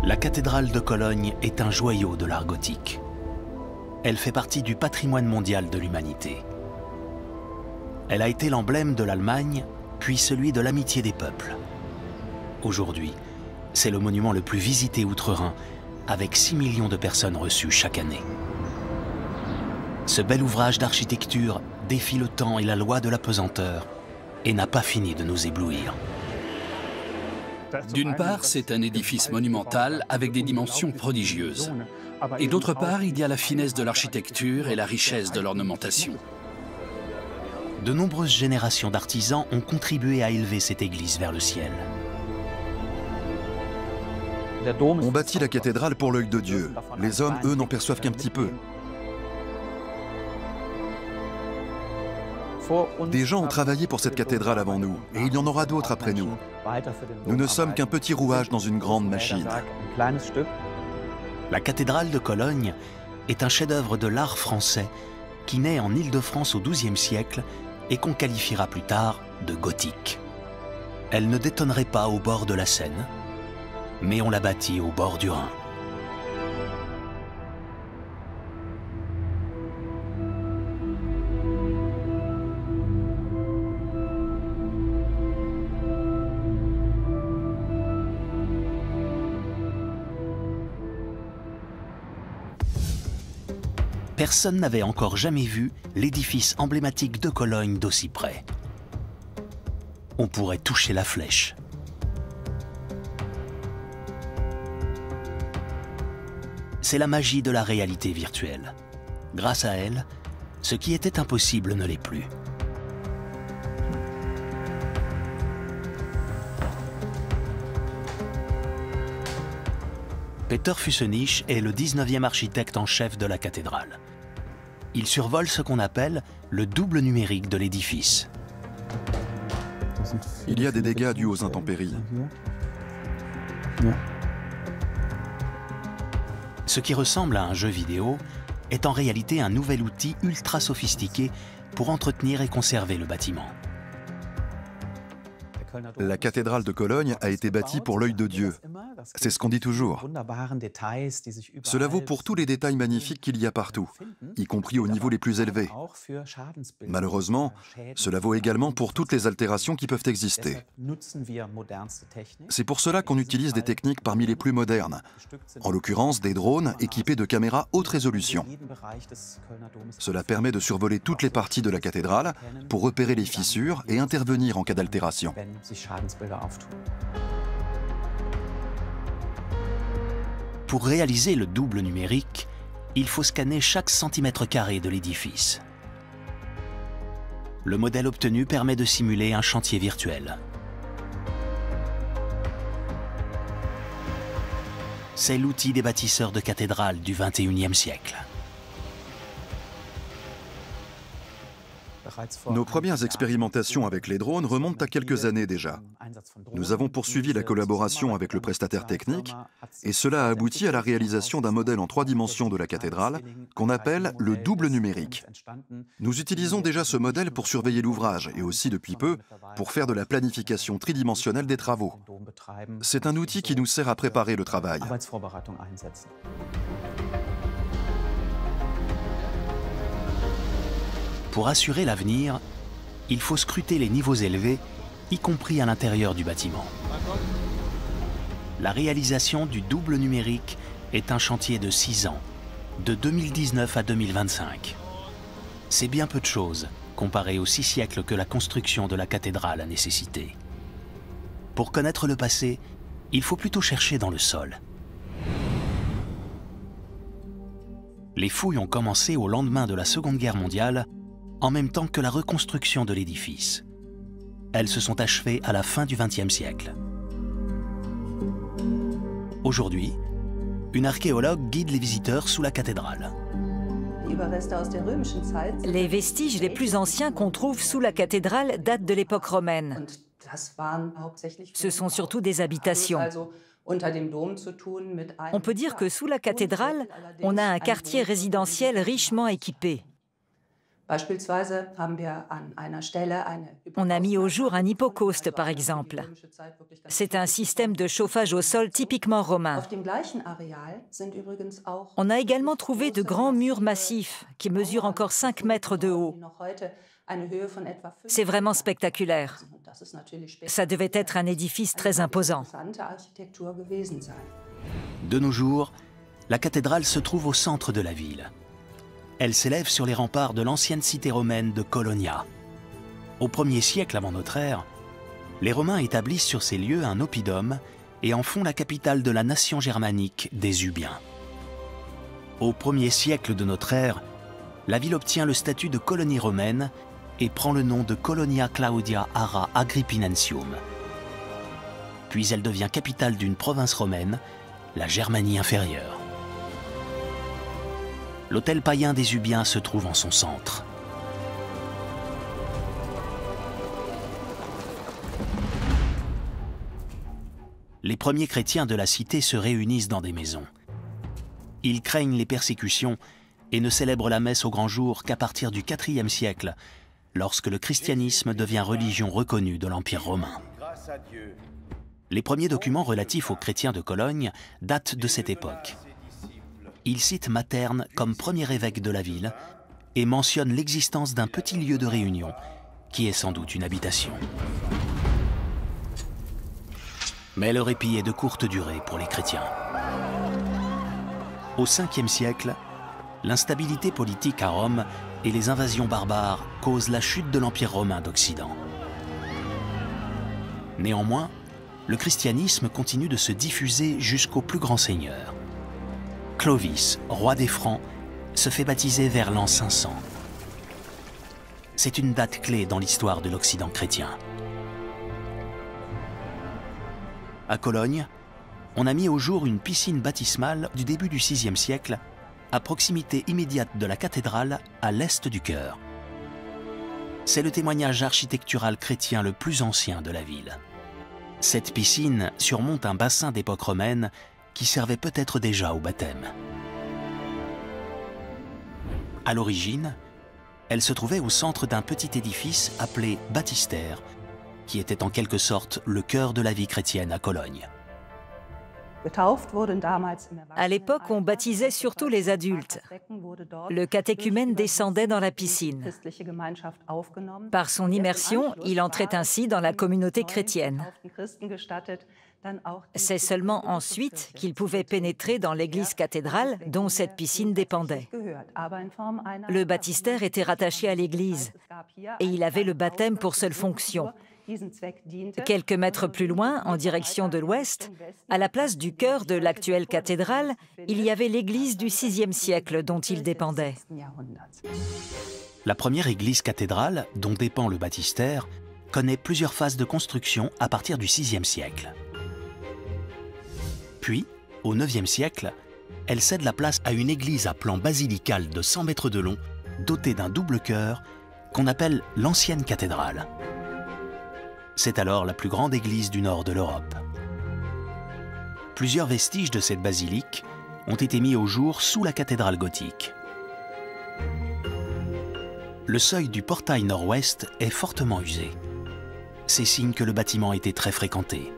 La cathédrale de Cologne est un joyau de l'art gothique. Elle fait partie du patrimoine mondial de l'humanité. Elle a été l'emblème de l'Allemagne, puis celui de l'amitié des peuples. Aujourd'hui, c'est le monument le plus visité outre-Rhin, avec 6 millions de personnes reçues chaque année. Ce bel ouvrage d'architecture défie le temps et la loi de la pesanteur et n'a pas fini de nous éblouir. D'une part, c'est un édifice monumental avec des dimensions prodigieuses. Et d'autre part, il y a la finesse de l'architecture et la richesse de l'ornementation. De nombreuses générations d'artisans ont contribué à élever cette église vers le ciel. On bâtit la cathédrale pour l'œil de Dieu. Les hommes, eux, n'en perçoivent qu'un petit peu. Des gens ont travaillé pour cette cathédrale avant nous, et il y en aura d'autres après nous. Nous ne sommes qu'un petit rouage dans une grande machine. La cathédrale de Cologne est un chef-d'œuvre de l'art français qui naît en Île-de-France au XIIe siècle et qu'on qualifiera plus tard de gothique. Elle ne détonnerait pas au bord de la Seine, mais on l'a bâtie au bord du Rhin. Personne n'avait encore jamais vu l'édifice emblématique de Cologne d'aussi près. On pourrait toucher la flèche. C'est la magie de la réalité virtuelle. Grâce à elle, ce qui était impossible ne l'est plus. Peter Fussenich est le 19e architecte en chef de la cathédrale. Il survole ce qu'on appelle le double numérique de l'édifice. Il y a des dégâts dus aux intempéries. Ce qui ressemble à un jeu vidéo est en réalité un nouvel outil ultra sophistiqué pour entretenir et conserver le bâtiment. La cathédrale de Cologne a été bâtie pour l'œil de Dieu. C'est ce qu'on dit toujours. Cela vaut pour tous les détails magnifiques qu'il y a partout, y compris aux niveaux les plus élevés. Malheureusement, cela vaut également pour toutes les altérations qui peuvent exister. C'est pour cela qu'on utilise des techniques parmi les plus modernes, en l'occurrence des drones équipés de caméras haute résolution. Cela permet de survoler toutes les parties de la cathédrale pour repérer les fissures et intervenir en cas d'altération. Pour réaliser le double numérique, il faut scanner chaque centimètre carré de l'édifice. Le modèle obtenu permet de simuler un chantier virtuel. C'est l'outil des bâtisseurs de cathédrales du XXIe siècle. Nos premières expérimentations avec les drones remontent à quelques années déjà. Nous avons poursuivi la collaboration avec le prestataire technique et cela a abouti à la réalisation d'un modèle en 3 dimensions de la cathédrale qu'on appelle le double numérique. Nous utilisons déjà ce modèle pour surveiller l'ouvrage et aussi depuis peu pour faire de la planification tridimensionnelle des travaux. C'est un outil qui nous sert à préparer le travail. Pour assurer l'avenir, il faut scruter les niveaux élevés, y compris à l'intérieur du bâtiment. La réalisation du double numérique est un chantier de 6 ans, de 2019 à 2025. C'est bien peu de choses, comparé aux 6 siècles que la construction de la cathédrale a nécessité. Pour connaître le passé, il faut plutôt chercher dans le sol. Les fouilles ont commencé au lendemain de la Seconde Guerre mondiale, en même temps que la reconstruction de l'édifice. Elles se sont achevées à la fin du XXe siècle. Aujourd'hui, une archéologue guide les visiteurs sous la cathédrale. Les vestiges les plus anciens qu'on trouve sous la cathédrale datent de l'époque romaine. Ce sont surtout des habitations. On peut dire que sous la cathédrale, on a un quartier résidentiel richement équipé. On a mis au jour un hypocauste, par exemple. C'est un système de chauffage au sol typiquement romain. On a également trouvé de grands murs massifs qui mesurent encore 5 mètres de haut. C'est vraiment spectaculaire. Ça devait être un édifice très imposant. De nos jours, la cathédrale se trouve au centre de la ville. Elle s'élève sur les remparts de l'ancienne cité romaine de Colonia. Au 1er siècle avant notre ère, les Romains établissent sur ces lieux un oppidum et en font la capitale de la nation germanique des Ubiens. Au 1er siècle de notre ère, la ville obtient le statut de colonie romaine et prend le nom de Colonia Claudia Ara Agrippinensium. Puis elle devient capitale d'une province romaine, la Germanie inférieure. L'hôtel païen des Ubiens se trouve en son centre. Les premiers chrétiens de la cité se réunissent dans des maisons. Ils craignent les persécutions et ne célèbrent la messe au grand jour qu'à partir du IVe siècle, lorsque le christianisme devient religion reconnue de l'Empire romain. Les premiers documents relatifs aux chrétiens de Cologne datent de cette époque. Il cite Materne comme premier évêque de la ville et mentionne l'existence d'un petit lieu de réunion, qui est sans doute une habitation. Mais le répit est de courte durée pour les chrétiens. Au 5e siècle, l'instabilité politique à Rome et les invasions barbares causent la chute de l'Empire romain d'Occident. Néanmoins, le christianisme continue de se diffuser jusqu'aux plus grands seigneurs. Clovis, roi des Francs, se fait baptiser vers l'an 500. C'est une date clé dans l'histoire de l'Occident chrétien. À Cologne, on a mis au jour une piscine baptismale du début du VIe siècle, à proximité immédiate de la cathédrale, à l'est du chœur. C'est le témoignage architectural chrétien le plus ancien de la ville. Cette piscine surmonte un bassin d'époque romaine qui servait peut-être déjà au baptême. À l'origine, elle se trouvait au centre d'un petit édifice appelé baptistère, qui était en quelque sorte le cœur de la vie chrétienne à Cologne. À l'époque, on baptisait surtout les adultes. Le catéchumène descendait dans la piscine. Par son immersion, il entrait ainsi dans la communauté chrétienne. C'est seulement ensuite qu'il pouvait pénétrer dans l'église cathédrale dont cette piscine dépendait. Le baptistère était rattaché à l'église et il avait le baptême pour seule fonction. Quelques mètres plus loin, en direction de l'ouest, à la place du chœur de l'actuelle cathédrale, il y avait l'église du VIe siècle dont il dépendait. La première église cathédrale, dont dépend le baptistère, connaît plusieurs phases de construction à partir du VIe siècle. Puis, au IXe siècle, elle cède la place à une église à plan basilical de 100 mètres de long, dotée d'un double chœur, qu'on appelle l'ancienne cathédrale. C'est alors la plus grande église du nord de l'Europe. Plusieurs vestiges de cette basilique ont été mis au jour sous la cathédrale gothique. Le seuil du portail nord-ouest est fortement usé. C'est signe que le bâtiment était très fréquenté.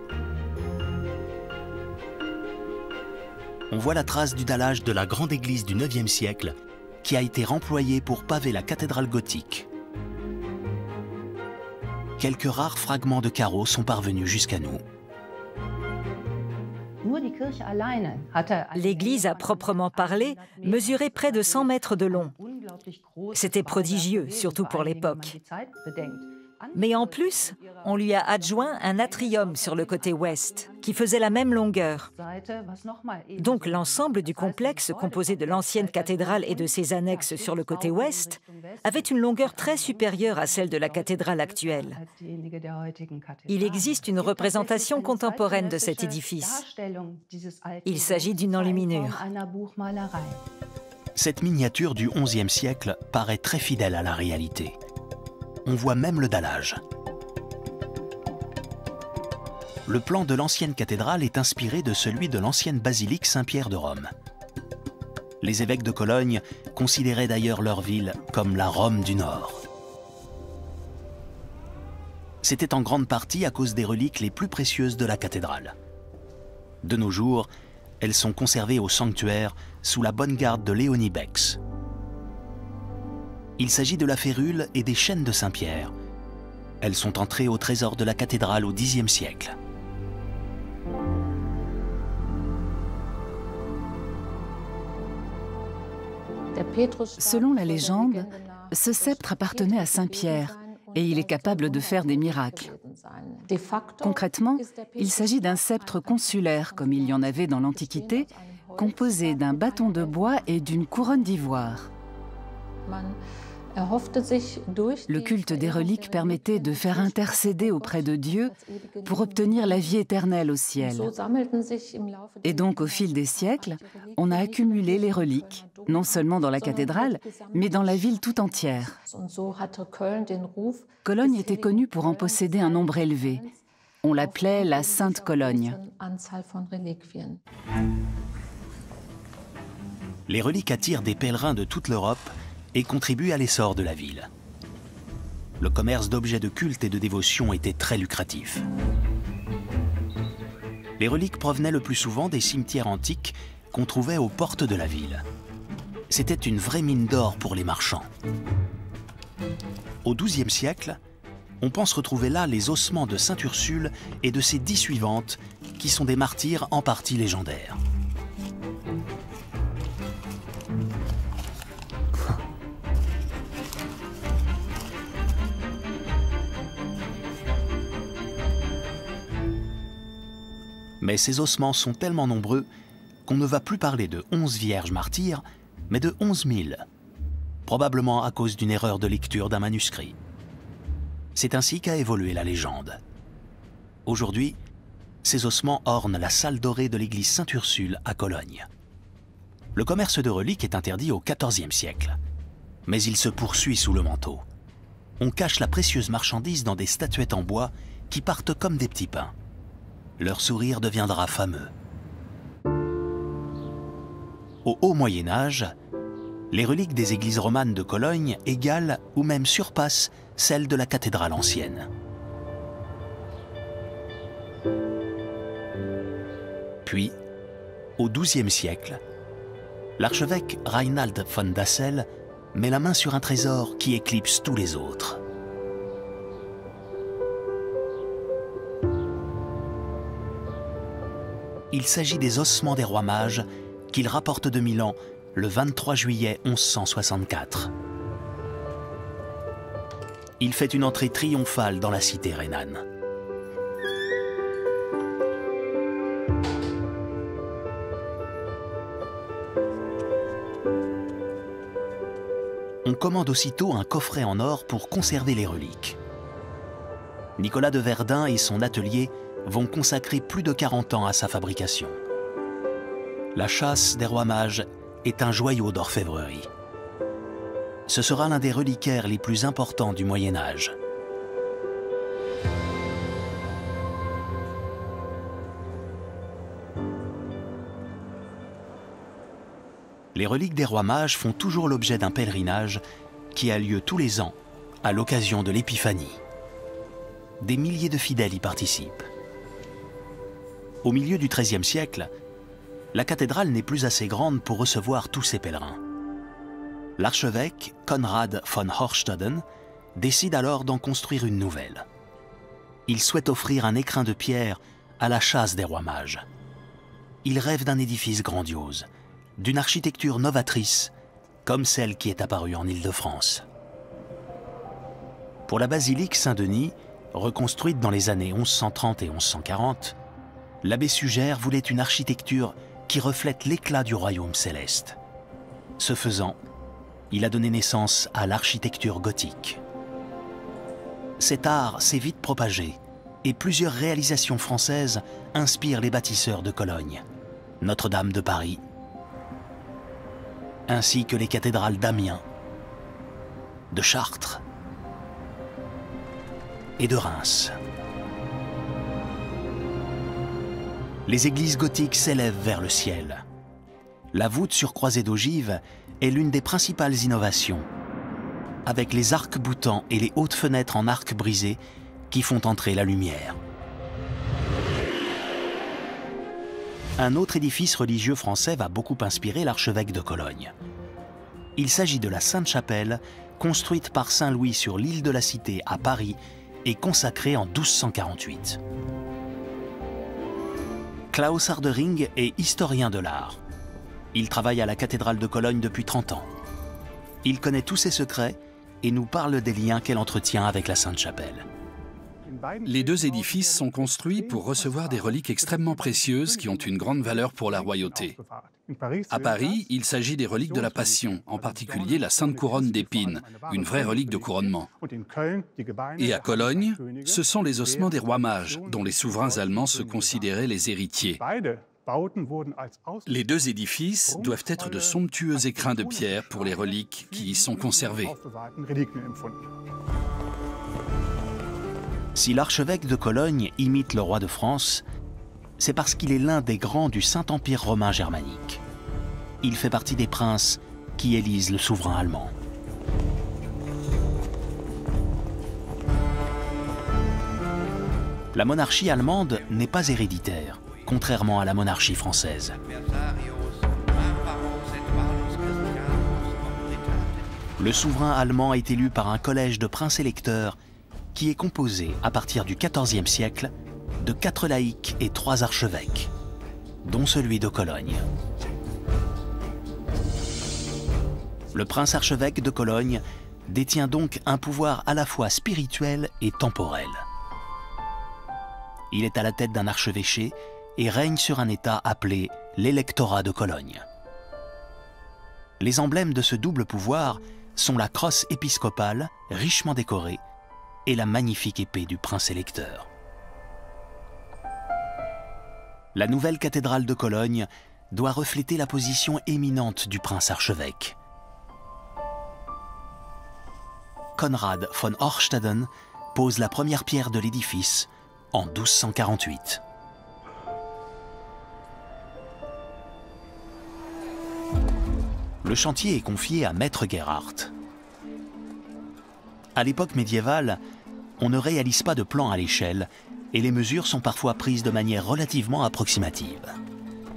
On voit la trace du dallage de la grande église du IXe siècle qui a été remployée pour paver la cathédrale gothique. Quelques rares fragments de carreaux sont parvenus jusqu'à nous. L'église, à proprement parler, mesurait près de 100 mètres de long. C'était prodigieux, surtout pour l'époque. Mais en plus, on lui a adjoint un atrium sur le côté ouest, qui faisait la même longueur. Donc l'ensemble du complexe, composé de l'ancienne cathédrale et de ses annexes sur le côté ouest, avait une longueur très supérieure à celle de la cathédrale actuelle. Il existe une représentation contemporaine de cet édifice. Il s'agit d'une enluminure. Cette miniature du XIe siècle paraît très fidèle à la réalité. On voit même le dallage. Le plan de l'ancienne cathédrale est inspiré de celui de l'ancienne basilique Saint-Pierre de Rome. Les évêques de Cologne considéraient d'ailleurs leur ville comme la Rome du Nord. C'était en grande partie à cause des reliques les plus précieuses de la cathédrale. De nos jours, elles sont conservées au sanctuaire sous la bonne garde de Léonie Bex. Il s'agit de la férule et des chaînes de Saint-Pierre. Elles sont entrées au trésor de la cathédrale au Xe siècle. Selon la légende, ce sceptre appartenait à Saint-Pierre et il est capable de faire des miracles. Concrètement, il s'agit d'un sceptre consulaire, comme il y en avait dans l'Antiquité, composé d'un bâton de bois et d'une couronne d'ivoire. Le culte des reliques permettait de faire intercéder auprès de Dieu pour obtenir la vie éternelle au ciel. Et donc, au fil des siècles, on a accumulé les reliques, non seulement dans la cathédrale, mais dans la ville tout entière. Cologne était connue pour en posséder un nombre élevé. On l'appelait la Sainte Cologne. Les reliques attirent des pèlerins de toute l'Europe et contribuent à l'essor de la ville. Le commerce d'objets de culte et de dévotion était très lucratif. Les reliques provenaient le plus souvent des cimetières antiques qu'on trouvait aux portes de la ville. C'était une vraie mine d'or pour les marchands. Au XIIe siècle, on pense retrouver là les ossements de Sainte Ursule et de ses 10 suivantes, qui sont des martyrs en partie légendaires. Mais ces ossements sont tellement nombreux qu'on ne va plus parler de 11 vierges martyrs, mais de 11 000, probablement à cause d'une erreur de lecture d'un manuscrit. C'est ainsi qu'a évolué la légende. Aujourd'hui, ces ossements ornent la salle dorée de l'église Sainte-Ursule à Cologne. Le commerce de reliques est interdit au XIVe siècle, mais il se poursuit sous le manteau. On cache la précieuse marchandise dans des statuettes en bois qui partent comme des petits pains. Leur sourire deviendra fameux. Au Haut Moyen-Âge, les reliques des églises romanes de Cologne égalent ou même surpassent celles de la cathédrale ancienne. Puis, au XIIe siècle, l'archevêque Reinald von Dassel met la main sur un trésor qui éclipse tous les autres. Il s'agit des ossements des rois mages qu'il rapporte de Milan le 23 juillet 1164. Il fait une entrée triomphale dans la cité rhénane. On commande aussitôt un coffret en or pour conserver les reliques. Nicolas de Verdun et son atelier vont consacrer plus de 40 ans à sa fabrication. La châsse des rois mages est un joyau d'orfèvrerie. Ce sera l'un des reliquaires les plus importants du Moyen-Âge. Les reliques des rois mages font toujours l'objet d'un pèlerinage qui a lieu tous les ans à l'occasion de l'Épiphanie. Des milliers de fidèles y participent. Au milieu du XIIIe siècle, la cathédrale n'est plus assez grande pour recevoir tous ces pèlerins. L'archevêque, Konrad von Horsteden, décide alors d'en construire une nouvelle. Il souhaite offrir un écrin de pierre à la châsse des rois mages. Il rêve d'un édifice grandiose, d'une architecture novatrice, comme celle qui est apparue en Île-de-France. Pour la basilique Saint-Denis, reconstruite dans les années 1130 et 1140, l'abbé Suger voulait une architecture qui reflète l'éclat du royaume céleste. Ce faisant, il a donné naissance à l'architecture gothique. Cet art s'est vite propagé et plusieurs réalisations françaises inspirent les bâtisseurs de Cologne, Notre-Dame de Paris, ainsi que les cathédrales d'Amiens, de Chartres et de Reims. Les églises gothiques s'élèvent vers le ciel. La voûte sur croisée d'ogive est l'une des principales innovations, avec les arcs boutants et les hautes fenêtres en arc brisé qui font entrer la lumière. Un autre édifice religieux français va beaucoup inspirer l'archevêque de Cologne. Il s'agit de la Sainte-Chapelle, construite par Saint Louis sur l'île de la Cité à Paris et consacrée en 1248. Klaus Hardering est historien de l'art. Il travaille à la cathédrale de Cologne depuis 30 ans. Il connaît tous ses secrets et nous parle des liens qu'elle entretient avec la Sainte-Chapelle. Les deux édifices sont construits pour recevoir des reliques extrêmement précieuses qui ont une grande valeur pour la royauté. À Paris, il s'agit des reliques de la Passion, en particulier la Sainte Couronne d'épines, une vraie relique de couronnement. Et à Cologne, ce sont les ossements des rois mages, dont les souverains allemands se considéraient les héritiers. Les deux édifices doivent être de somptueux écrins de pierre pour les reliques qui y sont conservées. Si l'archevêque de Cologne imite le roi de France, c'est parce qu'il est l'un des grands du Saint-Empire romain germanique. Il fait partie des princes qui élisent le souverain allemand. La monarchie allemande n'est pas héréditaire, contrairement à la monarchie française. Le souverain allemand est élu par un collège de princes électeurs qui est composé, à partir du XIVe siècle, de 4 laïcs et 3 archevêques, dont celui de Cologne. Le prince-archevêque de Cologne détient donc un pouvoir à la fois spirituel et temporel. Il est à la tête d'un archevêché et règne sur un État appelé l'électorat de Cologne. Les emblèmes de ce double pouvoir sont la crosse épiscopale, richement décorée, et la magnifique épée du prince électeur. La nouvelle cathédrale de Cologne doit refléter la position éminente du prince-archevêque. Konrad von Horsteden pose la première pierre de l'édifice en 1248. Le chantier est confié à Maître Gerhardt. À l'époque médiévale, on ne réalise pas de plan à l'échelle et les mesures sont parfois prises de manière relativement approximative.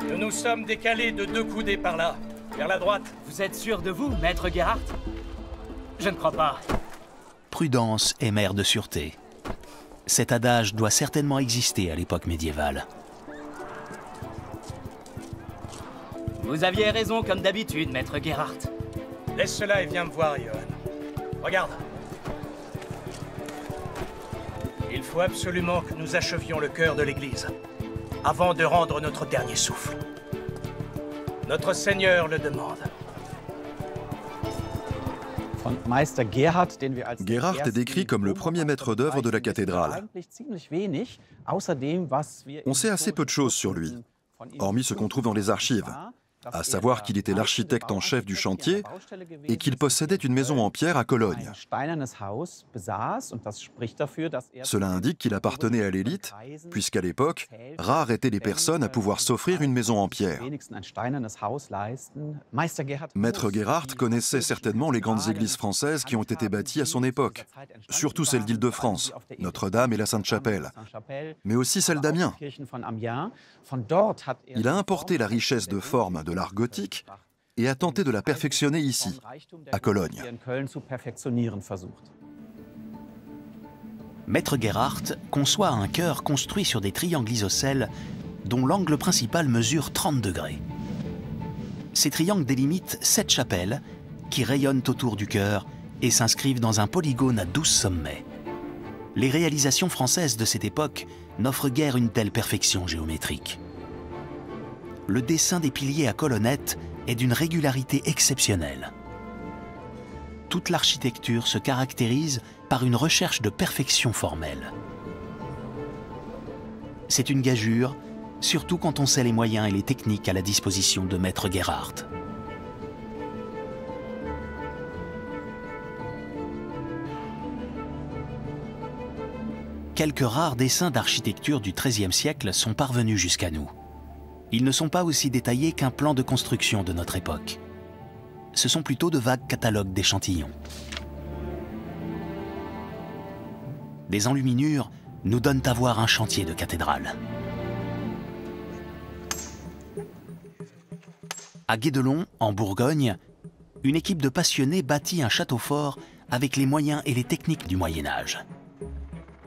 Nous nous sommes décalés de 2 coudées par là, vers la droite. Vous êtes sûr de vous, Maître Gerhardt? Je ne crois pas. Prudence est mère de sûreté. Cet adage doit certainement exister à l'époque médiévale. Vous aviez raison comme d'habitude, Maître Gerhardt. Laisse cela et viens me voir, Johan. Regarde. Il faut absolument que nous achevions le cœur de l'église, avant de rendre notre dernier souffle. Notre Seigneur le demande. Gerhardt est décrit comme le premier maître d'œuvre de la cathédrale. On sait assez peu de choses sur lui, hormis ce qu'on trouve dans les archives, à savoir qu'il était l'architecte en chef du chantier et qu'il possédait une maison en pierre à Cologne. Cela indique qu'il appartenait à l'élite, puisqu'à l'époque, rares étaient les personnes à pouvoir s'offrir une maison en pierre. Maître Gerhardt connaissait certainement les grandes églises françaises qui ont été bâties à son époque, surtout celle d'Île-de-France, Notre-Dame et la Sainte-Chapelle, mais aussi celle d'Amiens. Il a importé la richesse de forme de l'art gothique et a tenté de la perfectionner ici, à Cologne. Maître Gerhardt conçoit un chœur construit sur des triangles isocèles dont l'angle principal mesure 30 degrés. Ces triangles délimitent 7 chapelles qui rayonnent autour du chœur et s'inscrivent dans un polygone à 12 sommets. Les réalisations françaises de cette époque n'offrent guère une telle perfection géométrique. Le dessin des piliers à colonnettes est d'une régularité exceptionnelle. Toute l'architecture se caractérise par une recherche de perfection formelle. C'est une gageure, surtout quand on sait les moyens et les techniques à la disposition de Maître Gerhardt. Quelques rares dessins d'architecture du XIIIe siècle sont parvenus jusqu'à nous. Ils ne sont pas aussi détaillés qu'un plan de construction de notre époque. Ce sont plutôt de vagues catalogues d'échantillons. Des enluminures nous donnent à voir un chantier de cathédrale. À Guédelon, en Bourgogne, une équipe de passionnés bâtit un château fort avec les moyens et les techniques du Moyen-Âge.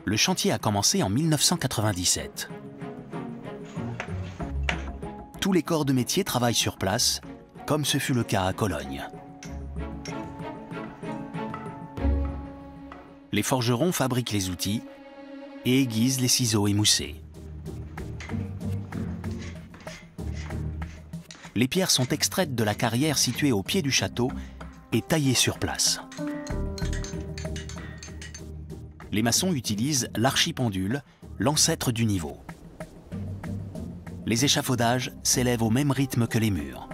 Le chantier a commencé en 1997. Tous les corps de métier travaillent sur place, comme ce fut le cas à Cologne. Les forgerons fabriquent les outils et aiguisent les ciseaux émoussés. Les pierres sont extraites de la carrière située au pied du château et taillées sur place. Les maçons utilisent l'archipendule, l'ancêtre du niveau. Les échafaudages s'élèvent au même rythme que les murs.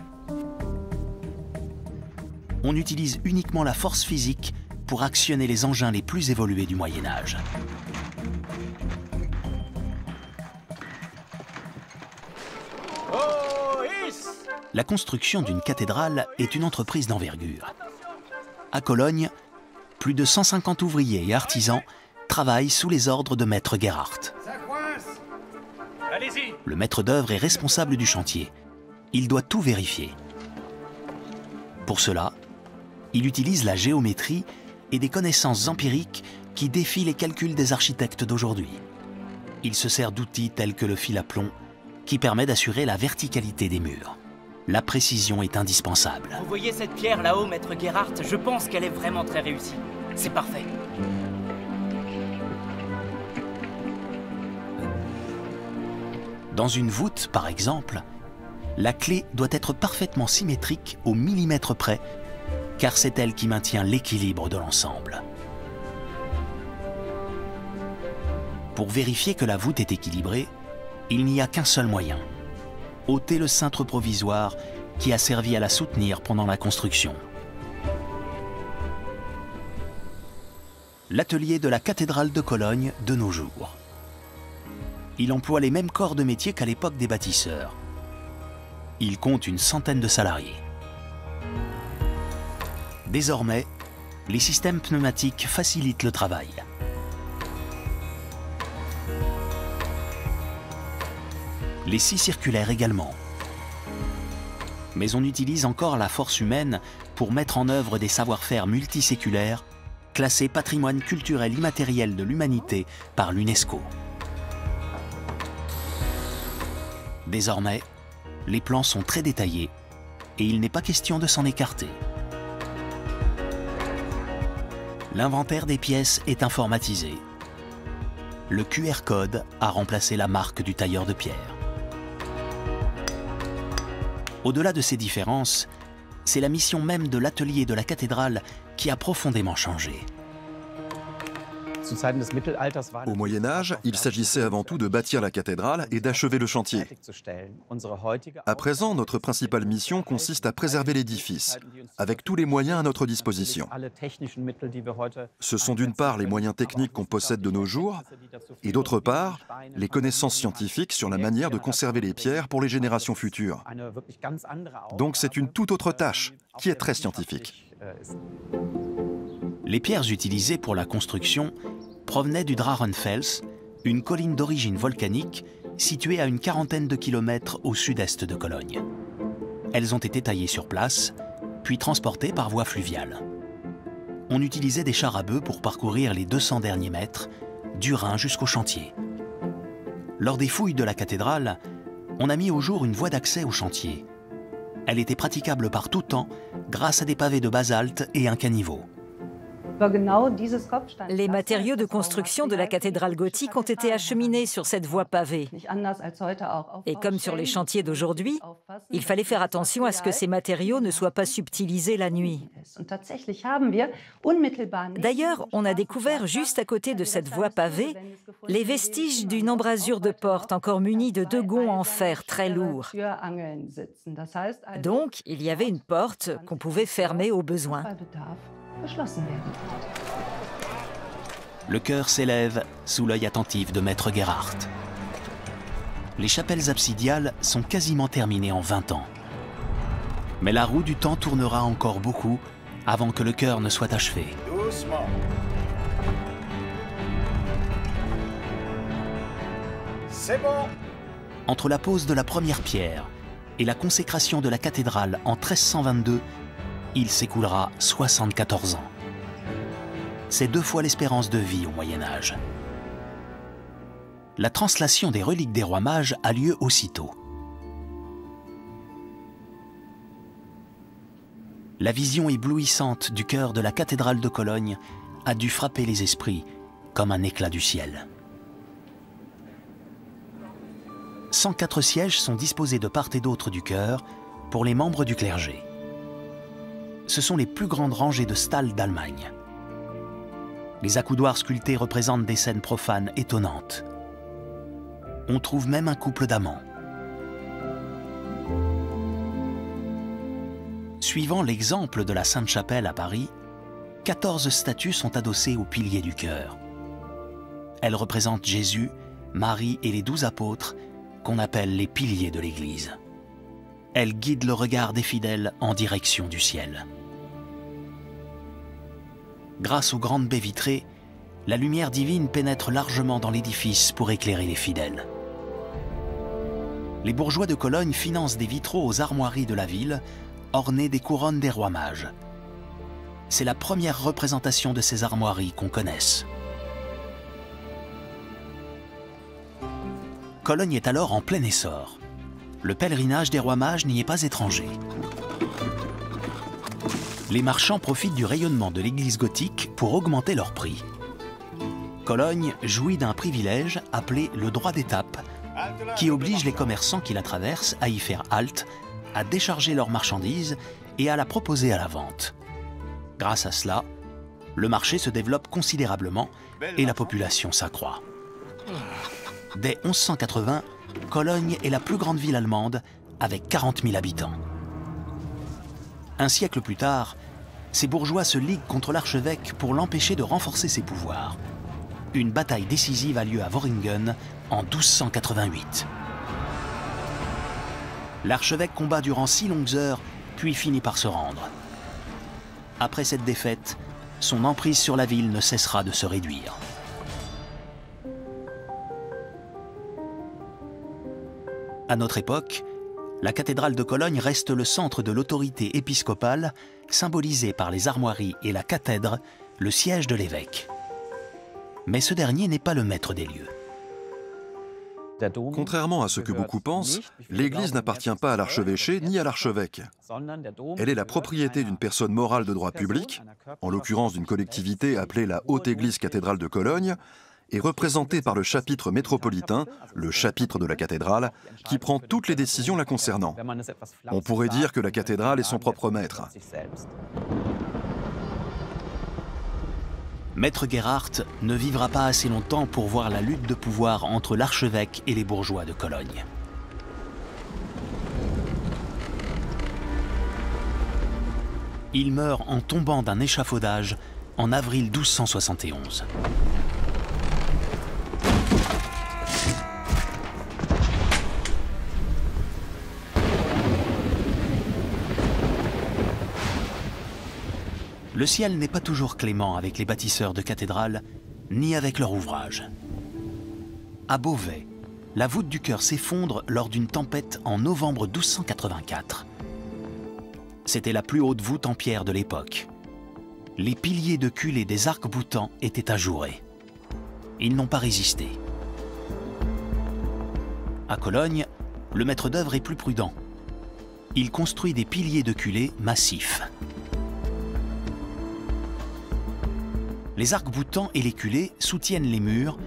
On utilise uniquement la force physique pour actionner les engins les plus évolués du Moyen-Âge. La construction d'une cathédrale est une entreprise d'envergure. À Cologne, plus de 150 ouvriers et artisans travaillent sous les ordres de maître Gerhardt. Le maître d'œuvre est responsable du chantier. Il doit tout vérifier. Pour cela, il utilise la géométrie et des connaissances empiriques qui défient les calculs des architectes d'aujourd'hui. Il se sert d'outils tels que le fil à plomb, qui permet d'assurer la verticalité des murs. La précision est indispensable. Vous voyez cette pierre là-haut, maître Gerhardt? Je pense qu'elle est vraiment très réussie. C'est parfait. Dans une voûte, par exemple, la clé doit être parfaitement symétrique au millimètre près, car c'est elle qui maintient l'équilibre de l'ensemble. Pour vérifier que la voûte est équilibrée, il n'y a qu'un seul moyen: ôter le cintre provisoire qui a servi à la soutenir pendant la construction. L'atelier de la cathédrale de Cologne de nos jours. Il emploie les mêmes corps de métier qu'à l'époque des bâtisseurs. Il compte une centaine de salariés. Désormais, les systèmes pneumatiques facilitent le travail. Les scies circulaires également. Mais on utilise encore la force humaine pour mettre en œuvre des savoir-faire multiséculaires classés patrimoine culturel immatériel de l'humanité par l'UNESCO. Désormais, les plans sont très détaillés et il n'est pas question de s'en écarter. L'inventaire des pièces est informatisé. Le QR code a remplacé la marque du tailleur de pierre. Au-delà de ces différences, c'est la mission même de l'atelier de la cathédrale qui a profondément changé. Au Moyen-Âge, il s'agissait avant tout de bâtir la cathédrale et d'achever le chantier. À présent, notre principale mission consiste à préserver l'édifice, avec tous les moyens à notre disposition. Ce sont d'une part les moyens techniques qu'on possède de nos jours, et d'autre part, les connaissances scientifiques sur la manière de conserver les pierres pour les générations futures. Donc c'est une toute autre tâche, qui est très scientifique. Les pierres utilisées pour la construction provenaient du Drachenfels, une colline d'origine volcanique située à une quarantaine de kilomètres au sud-est de Cologne. Elles ont été taillées sur place, puis transportées par voie fluviale. On utilisait des chars à bœufs pour parcourir les 200 derniers mètres, du Rhin jusqu'au chantier. Lors des fouilles de la cathédrale, on a mis au jour une voie d'accès au chantier. Elle était praticable par tout temps grâce à des pavés de basalte et un caniveau. Les matériaux de construction de la cathédrale gothique ont été acheminés sur cette voie pavée. Et comme sur les chantiers d'aujourd'hui, il fallait faire attention à ce que ces matériaux ne soient pas subtilisés la nuit. D'ailleurs, on a découvert juste à côté de cette voie pavée les vestiges d'une embrasure de porte encore munie de 2 gonds en fer très lourds. Donc, il y avait une porte qu'on pouvait fermer au besoin. Le cœur s'élève sous l'œil attentif de maître Gerhardt. Les chapelles absidiales sont quasiment terminées en 20 ans. Mais la roue du temps tournera encore beaucoup avant que le chœur ne soit achevé. Doucement. C'est bon. Entre la pose de la première pierre et la consécration de la cathédrale en 1322, il s'écoulera 74 ans. C'est 2 fois l'espérance de vie au Moyen-Âge. La translation des reliques des rois mages a lieu aussitôt. La vision éblouissante du chœur de la cathédrale de Cologne a dû frapper les esprits comme un éclat du ciel. 104 sièges sont disposés de part et d'autre du chœur pour les membres du clergé. Ce sont les plus grandes rangées de stalles d'Allemagne. Les accoudoirs sculptés représentent des scènes profanes étonnantes. On trouve même un couple d'amants. Suivant l'exemple de la Sainte-Chapelle à Paris, 14 statues sont adossées aux piliers du chœur. Elles représentent Jésus, Marie et les 12 apôtres, qu'on appelle les piliers de l'Église. Elles guident le regard des fidèles en direction du ciel. Grâce aux grandes baies vitrées, la lumière divine pénètre largement dans l'édifice pour éclairer les fidèles. Les bourgeois de Cologne financent des vitraux aux armoiries de la ville, ornés des couronnes des rois mages. C'est la première représentation de ces armoiries qu'on connaisse. Cologne est alors en plein essor. Le pèlerinage des rois mages n'y est pas étranger. Les marchands profitent du rayonnement de l'église gothique pour augmenter leurs prix. Cologne jouit d'un privilège appelé le droit d'étape, qui oblige les commerçants qui la traversent à y faire halte, à décharger leurs marchandises et à la proposer à la vente. Grâce à cela, le marché se développe considérablement et la population s'accroît. Dès 1180, Cologne est la plus grande ville allemande avec 40 000 habitants. Un siècle plus tard, ces bourgeois se liguent contre l'archevêque pour l'empêcher de renforcer ses pouvoirs. Une bataille décisive a lieu à Worringen en 1288. L'archevêque combat durant 6 longues heures, puis finit par se rendre. Après cette défaite, son emprise sur la ville ne cessera de se réduire. À notre époque, la cathédrale de Cologne reste le centre de l'autorité épiscopale, symbolisée par les armoiries et la cathèdre, le siège de l'évêque. Mais ce dernier n'est pas le maître des lieux. Contrairement à ce que beaucoup pensent, l'église n'appartient pas à l'archevêché ni à l'archevêque. Elle est la propriété d'une personne morale de droit public, en l'occurrence d'une collectivité appelée la Haute Église cathédrale de Cologne, et représentée par le chapitre métropolitain, le chapitre de la cathédrale, qui prend toutes les décisions la concernant. On pourrait dire que la cathédrale est son propre maître. Maître Gerhardt ne vivra pas assez longtemps pour voir la lutte de pouvoir entre l'archevêque et les bourgeois de Cologne. Il meurt en tombant d'un échafaudage en avril 1271. Le ciel n'est pas toujours clément avec les bâtisseurs de cathédrales, ni avec leur ouvrage. À Beauvais, la voûte du chœur s'effondre lors d'une tempête en novembre 1284. C'était la plus haute voûte en pierre de l'époque. Les piliers de culée des arcs-boutants étaient ajourés. Ils n'ont pas résisté. À Cologne, le maître d'œuvre est plus prudent. Il construit des piliers de culée massifs. Les arcs-boutants et les culées soutiennent les murs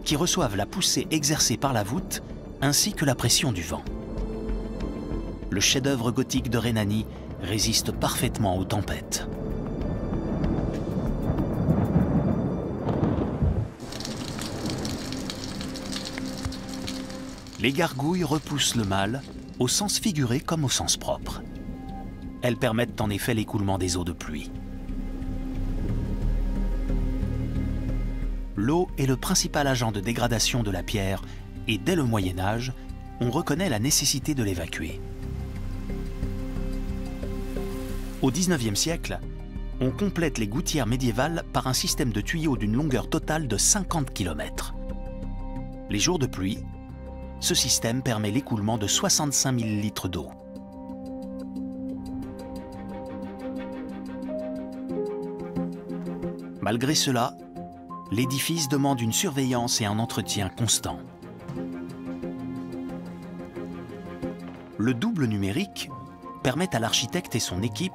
qui reçoivent la poussée exercée par la voûte ainsi que la pression du vent. Le chef-d'œuvre gothique de Rhénanie résiste parfaitement aux tempêtes. Les gargouilles repoussent le mal, au sens figuré comme au sens propre. Elles permettent en effet l'écoulement des eaux de pluie. L'eau est le principal agent de dégradation de la pierre et dès le Moyen Âge, on reconnaît la nécessité de l'évacuer. Au XIXe siècle, on complète les gouttières médiévales par un système de tuyaux d'une longueur totale de 50 km. Les jours de pluie, ce système permet l'écoulement de 65 000 litres d'eau. Malgré cela, l'édifice demande une surveillance et un entretien constants. Le double numérique permet à l'architecte et son équipe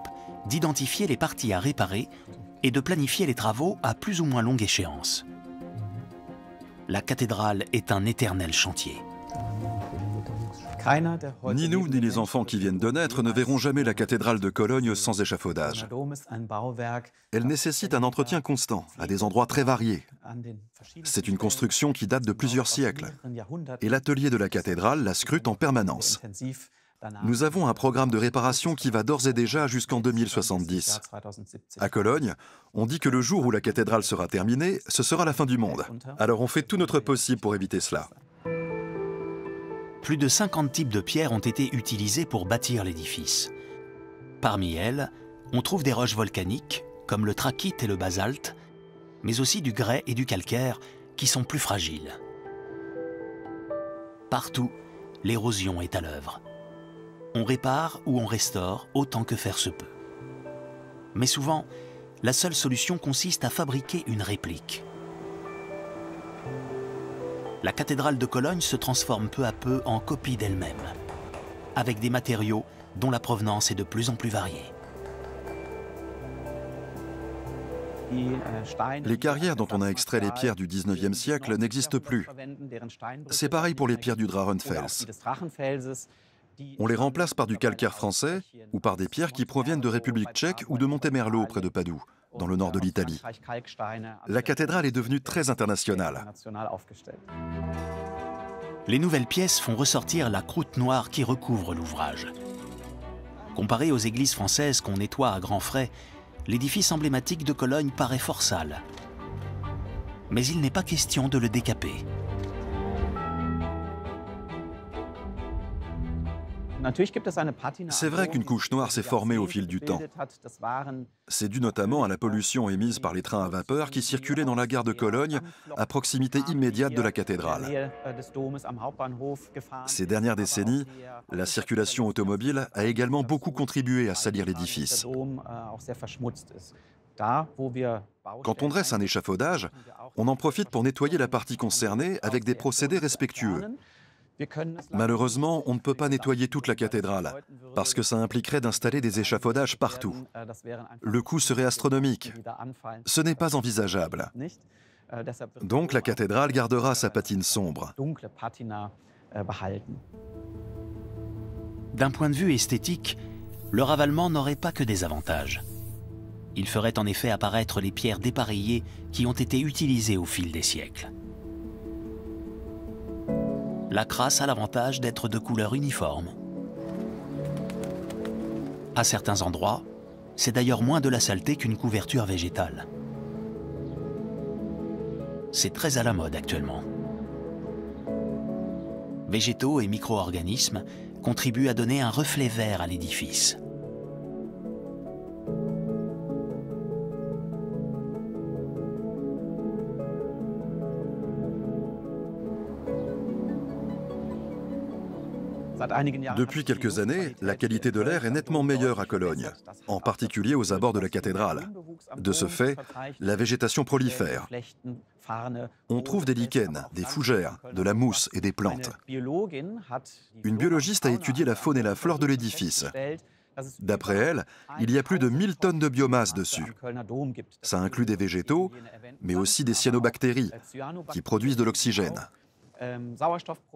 d'identifier les parties à réparer et de planifier les travaux à plus ou moins longue échéance. La cathédrale est un éternel chantier. Ni nous, ni les enfants qui viennent de naître ne verront jamais la cathédrale de Cologne sans échafaudage. Elle nécessite un entretien constant, à des endroits très variés. C'est une construction qui date de plusieurs siècles. Et l'atelier de la cathédrale la scrute en permanence. Nous avons un programme de réparation qui va d'ores et déjà jusqu'en 2070. À Cologne, on dit que le jour où la cathédrale sera terminée, ce sera la fin du monde. Alors on fait tout notre possible pour éviter cela. Plus de 50 types de pierres ont été utilisés pour bâtir l'édifice. Parmi elles, on trouve des roches volcaniques, comme le trachyte et le basalte, mais aussi du grès et du calcaire, qui sont plus fragiles. Partout, l'érosion est à l'œuvre. On répare ou on restaure autant que faire se peut. Mais souvent, la seule solution consiste à fabriquer une réplique. La cathédrale de Cologne se transforme peu à peu en copie d'elle-même, avec des matériaux dont la provenance est de plus en plus variée. Les carrières dont on a extrait les pierres du XIXe siècle n'existent plus. C'est pareil pour les pierres du Drachenfels. On les remplace par du calcaire français ou par des pierres qui proviennent de République tchèque ou de Montemerlo près de Padoue, dans le nord de l'Italie. La cathédrale est devenue très internationale. Les nouvelles pièces font ressortir la croûte noire qui recouvre l'ouvrage. Comparé aux églises françaises qu'on nettoie à grands frais, l'édifice emblématique de Cologne paraît fort sale. Mais il n'est pas question de le décaper. C'est vrai qu'une couche noire s'est formée au fil du temps. C'est dû notamment à la pollution émise par les trains à vapeur qui circulaient dans la gare de Cologne, à proximité immédiate de la cathédrale. Ces dernières décennies, la circulation automobile a également beaucoup contribué à salir l'édifice. Quand on dresse un échafaudage, on en profite pour nettoyer la partie concernée avec des procédés respectueux. Malheureusement, on ne peut pas nettoyer toute la cathédrale, parce que ça impliquerait d'installer des échafaudages partout. Le coût serait astronomique. Ce n'est pas envisageable. Donc la cathédrale gardera sa patine sombre. D'un point de vue esthétique, le ravalement n'aurait pas que des avantages. Il ferait en effet apparaître les pierres dépareillées qui ont été utilisées au fil des siècles. La crasse a l'avantage d'être de couleur uniforme. À certains endroits, c'est d'ailleurs moins de la saleté qu'une couverture végétale. C'est très à la mode actuellement. Végétaux et micro-organismes contribuent à donner un reflet vert à l'édifice. Depuis quelques années, la qualité de l'air est nettement meilleure à Cologne, en particulier aux abords de la cathédrale. De ce fait, la végétation prolifère. On trouve des lichens, des fougères, de la mousse et des plantes. Une biologiste a étudié la faune et la flore de l'édifice. D'après elle, il y a plus de 1000 tonnes de biomasse dessus. Ça inclut des végétaux, mais aussi des cyanobactéries, qui produisent de l'oxygène.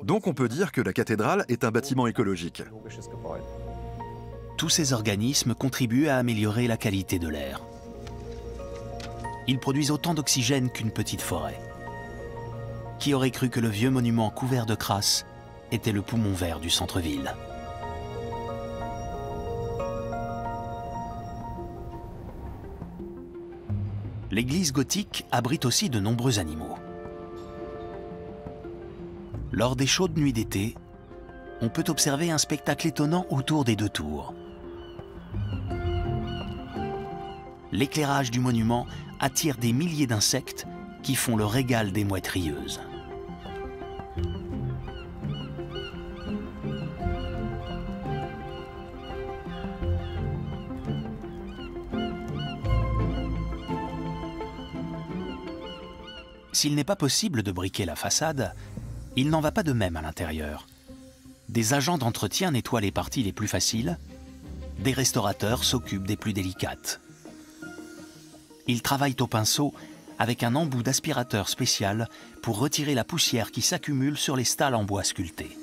Donc on peut dire que la cathédrale est un bâtiment écologique. Tous ces organismes contribuent à améliorer la qualité de l'air. Ils produisent autant d'oxygène qu'une petite forêt. Qui aurait cru que le vieux monument couvert de crasse était le poumon vert du centre-ville? L'église gothique abrite aussi de nombreux animaux. Lors des chaudes nuits d'été, on peut observer un spectacle étonnant autour des deux tours. L'éclairage du monument attire des milliers d'insectes qui font le régal des mouettes rieuses. S'il n'est pas possible de briquer la façade, il n'en va pas de même à l'intérieur. Des agents d'entretien nettoient les parties les plus faciles, des restaurateurs s'occupent des plus délicates. Ils travaillent au pinceau avec un embout d'aspirateur spécial pour retirer la poussière qui s'accumule sur les stalles en bois sculpté.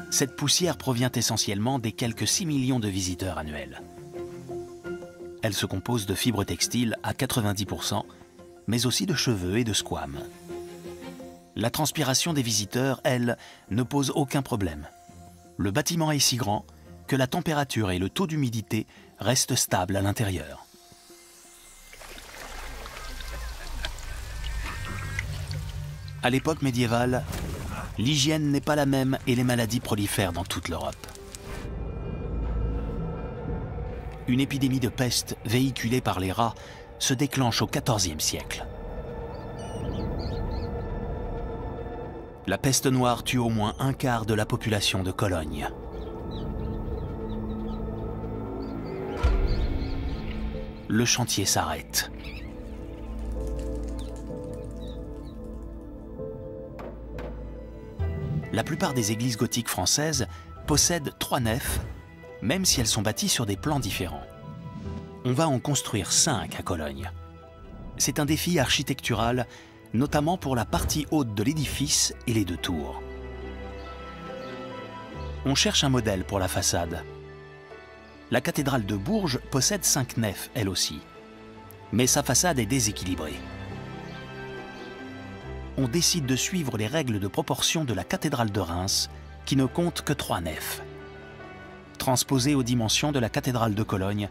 Cette poussière provient essentiellement des quelques 6 millions de visiteurs annuels. Elle se compose de fibres textiles à 90%, mais aussi de cheveux et de squames. La transpiration des visiteurs, elle, ne pose aucun problème. Le bâtiment est si grand que la température et le taux d'humidité restent stables à l'intérieur. À l'époque médiévale, l'hygiène n'est pas la même et les maladies prolifèrent dans toute l'Europe. Une épidémie de peste véhiculée par les rats se déclenche au XIVe siècle. La peste noire tue au moins un quart de la population de Cologne. Le chantier s'arrête. La plupart des églises gothiques françaises possèdent 3 nefs, même si elles sont bâties sur des plans différents. On va en construire 5 à Cologne. C'est un défi architectural, notamment pour la partie haute de l'édifice et les 2 tours. On cherche un modèle pour la façade. La cathédrale de Bourges possède 5 nefs, elle aussi. Mais sa façade est déséquilibrée. On décide de suivre les règles de proportion de la cathédrale de Reims, qui ne compte que 3 nefs. Transposées aux dimensions de la cathédrale de Cologne,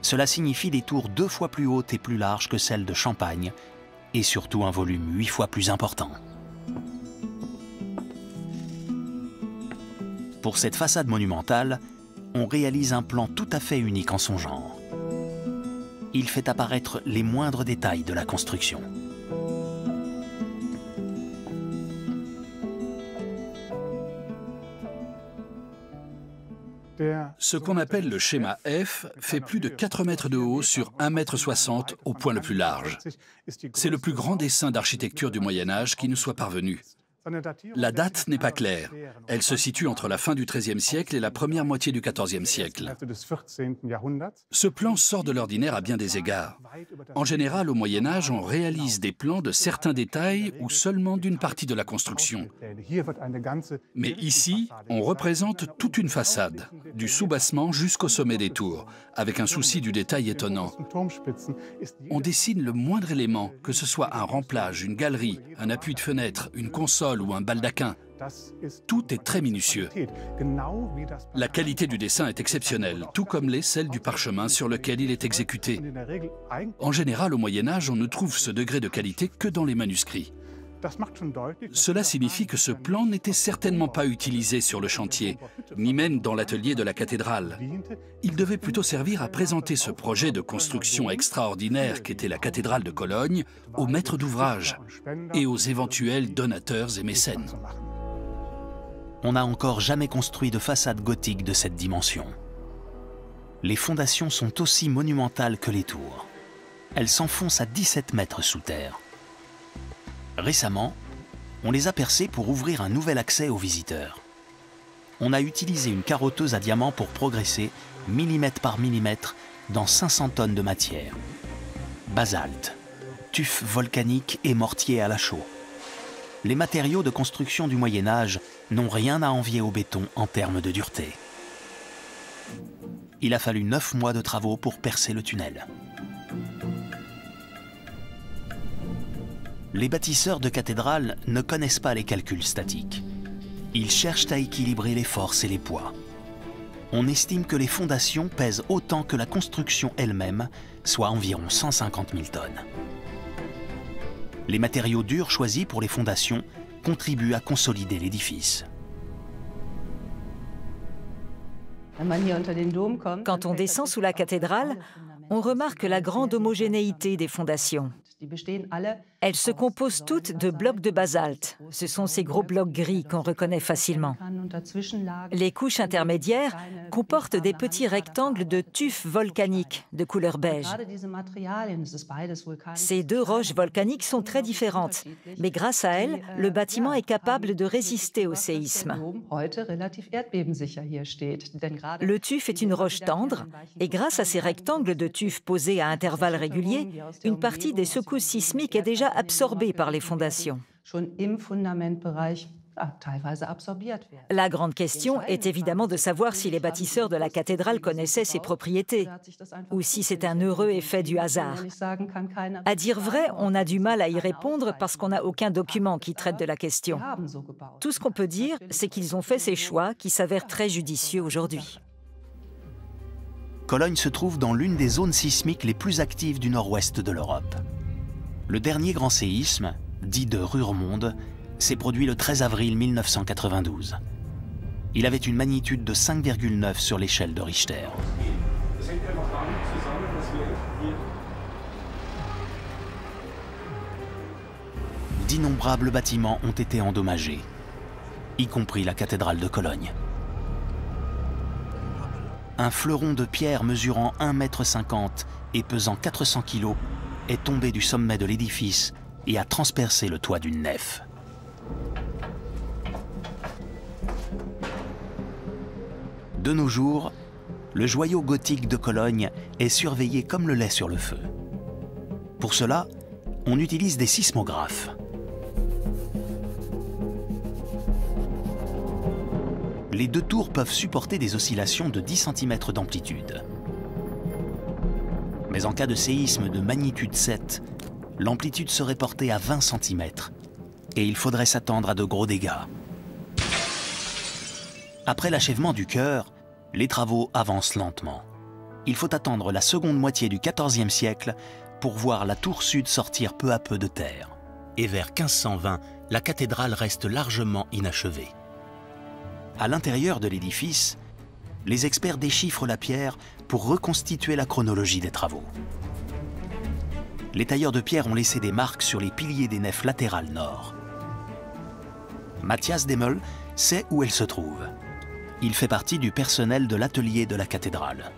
cela signifie des tours 2 fois plus hautes et plus larges que celles de Champagne, et surtout un volume 8 fois plus important. Pour cette façade monumentale, on réalise un plan tout à fait unique en son genre. Il fait apparaître les moindres détails de la construction. Ce qu'on appelle le schéma F fait plus de 4 mètres de haut sur 1,60 m au point le plus large. C'est le plus grand dessin d'architecture du Moyen-Âge qui nous soit parvenu. La date n'est pas claire. Elle se situe entre la fin du XIIIe siècle et la première moitié du XIVe siècle. Ce plan sort de l'ordinaire à bien des égards. En général, au Moyen-Âge, on réalise des plans de certains détails ou seulement d'une partie de la construction. Mais ici, on représente toute une façade, du soubassement jusqu'au sommet des tours, avec un souci du détail étonnant. On dessine le moindre élément, que ce soit un remplage, une galerie, un appui de fenêtre, une console ou un baldaquin. Tout est très minutieux. La qualité du dessin est exceptionnelle, tout comme l'est celle du parchemin sur lequel il est exécuté. En général, au Moyen-Âge, on ne trouve ce degré de qualité que dans les manuscrits. Cela signifie que ce plan n'était certainement pas utilisé sur le chantier, ni même dans l'atelier de la cathédrale. Il devait plutôt servir à présenter ce projet de construction extraordinaire qu'était la cathédrale de Cologne aux maîtres d'ouvrage et aux éventuels donateurs et mécènes. On n'a encore jamais construit de façade gothique de cette dimension. Les fondations sont aussi monumentales que les tours. Elles s'enfoncent à 17 mètres sous terre. Récemment, on les a percées pour ouvrir un nouvel accès aux visiteurs. On a utilisé une carotteuse à diamant pour progresser, millimètre par millimètre, dans 500 tonnes de matière. Basalte, tuf volcanique et mortier à la chaux. Les matériaux de construction du Moyen-Âge n'ont rien à envier au béton en termes de dureté. Il a fallu 9 mois de travaux pour percer le tunnel. Les bâtisseurs de cathédrales ne connaissent pas les calculs statiques. Ils cherchent à équilibrer les forces et les poids. On estime que les fondations pèsent autant que la construction elle-même, soit environ 150 000 tonnes. Les matériaux durs choisis pour les fondations contribuent à consolider l'édifice. Quand on descend sous la cathédrale, on remarque la grande homogénéité des fondations. Elles se composent toutes de blocs de basalte. Ce sont ces gros blocs gris qu'on reconnaît facilement. Les couches intermédiaires comportent des petits rectangles de tuf volcanique de couleur beige. Ces deux roches volcaniques sont très différentes, mais grâce à elles, le bâtiment est capable de résister au séisme. Le tuf est une roche tendre, et grâce à ces rectangles de tuf posés à intervalles réguliers, une partie des secousses sismiques est déjà absorbée par les fondations. La grande question est évidemment de savoir si les bâtisseurs de la cathédrale connaissaient ses propriétés, ou si c'est un heureux effet du hasard. À dire vrai, on a du mal à y répondre parce qu'on n'a aucun document qui traite de la question. Tout ce qu'on peut dire, c'est qu'ils ont fait ces choix qui s'avèrent très judicieux aujourd'hui. Cologne se trouve dans l'une des zones sismiques les plus actives du nord-ouest de l'Europe. Le dernier grand séisme, dit de Ruhrmonde, s'est produit le 13 avril 1992. Il avait une magnitude de 5,9 sur l'échelle de Richter. D'innombrables bâtiments ont été endommagés, y compris la cathédrale de Cologne. Un fleuron de pierre mesurant 1,50 m et pesant 400 kg est tombé du sommet de l'édifice et a transpercé le toit d'une nef. De nos jours, le joyau gothique de Cologne est surveillé comme le lait sur le feu. Pour cela, on utilise des sismographes. Les deux tours peuvent supporter des oscillations de 10 cm d'amplitude. Mais en cas de séisme de magnitude 7, l'amplitude serait portée à 20 cm et il faudrait s'attendre à de gros dégâts. Après l'achèvement du chœur, les travaux avancent lentement. Il faut attendre la seconde moitié du XIVe siècle pour voir la tour sud sortir peu à peu de terre. Et vers 1520, la cathédrale reste largement inachevée. À l'intérieur de l'édifice, les experts déchiffrent la pierre pour reconstituer la chronologie des travaux. Les tailleurs de pierre ont laissé des marques sur les piliers des nefs latérales nord. Matthias Demmel sait où elle se trouve. Il fait partie du personnel de l'atelier de la cathédrale.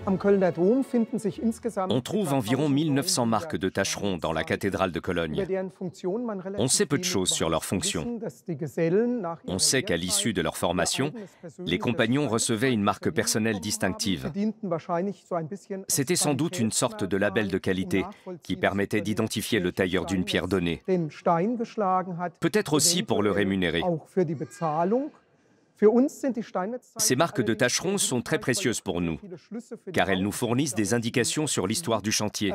On trouve environ 1900 marques de tâcherons dans la cathédrale de Cologne. On sait peu de choses sur leur fonction. On sait qu'à l'issue de leur formation, les compagnons recevaient une marque personnelle distinctive. C'était sans doute une sorte de label de qualité qui permettait d'identifier le tailleur d'une pierre donnée. Peut-être aussi pour le rémunérer. Ces marques de tâcherons sont très précieuses pour nous, car elles nous fournissent des indications sur l'histoire du chantier.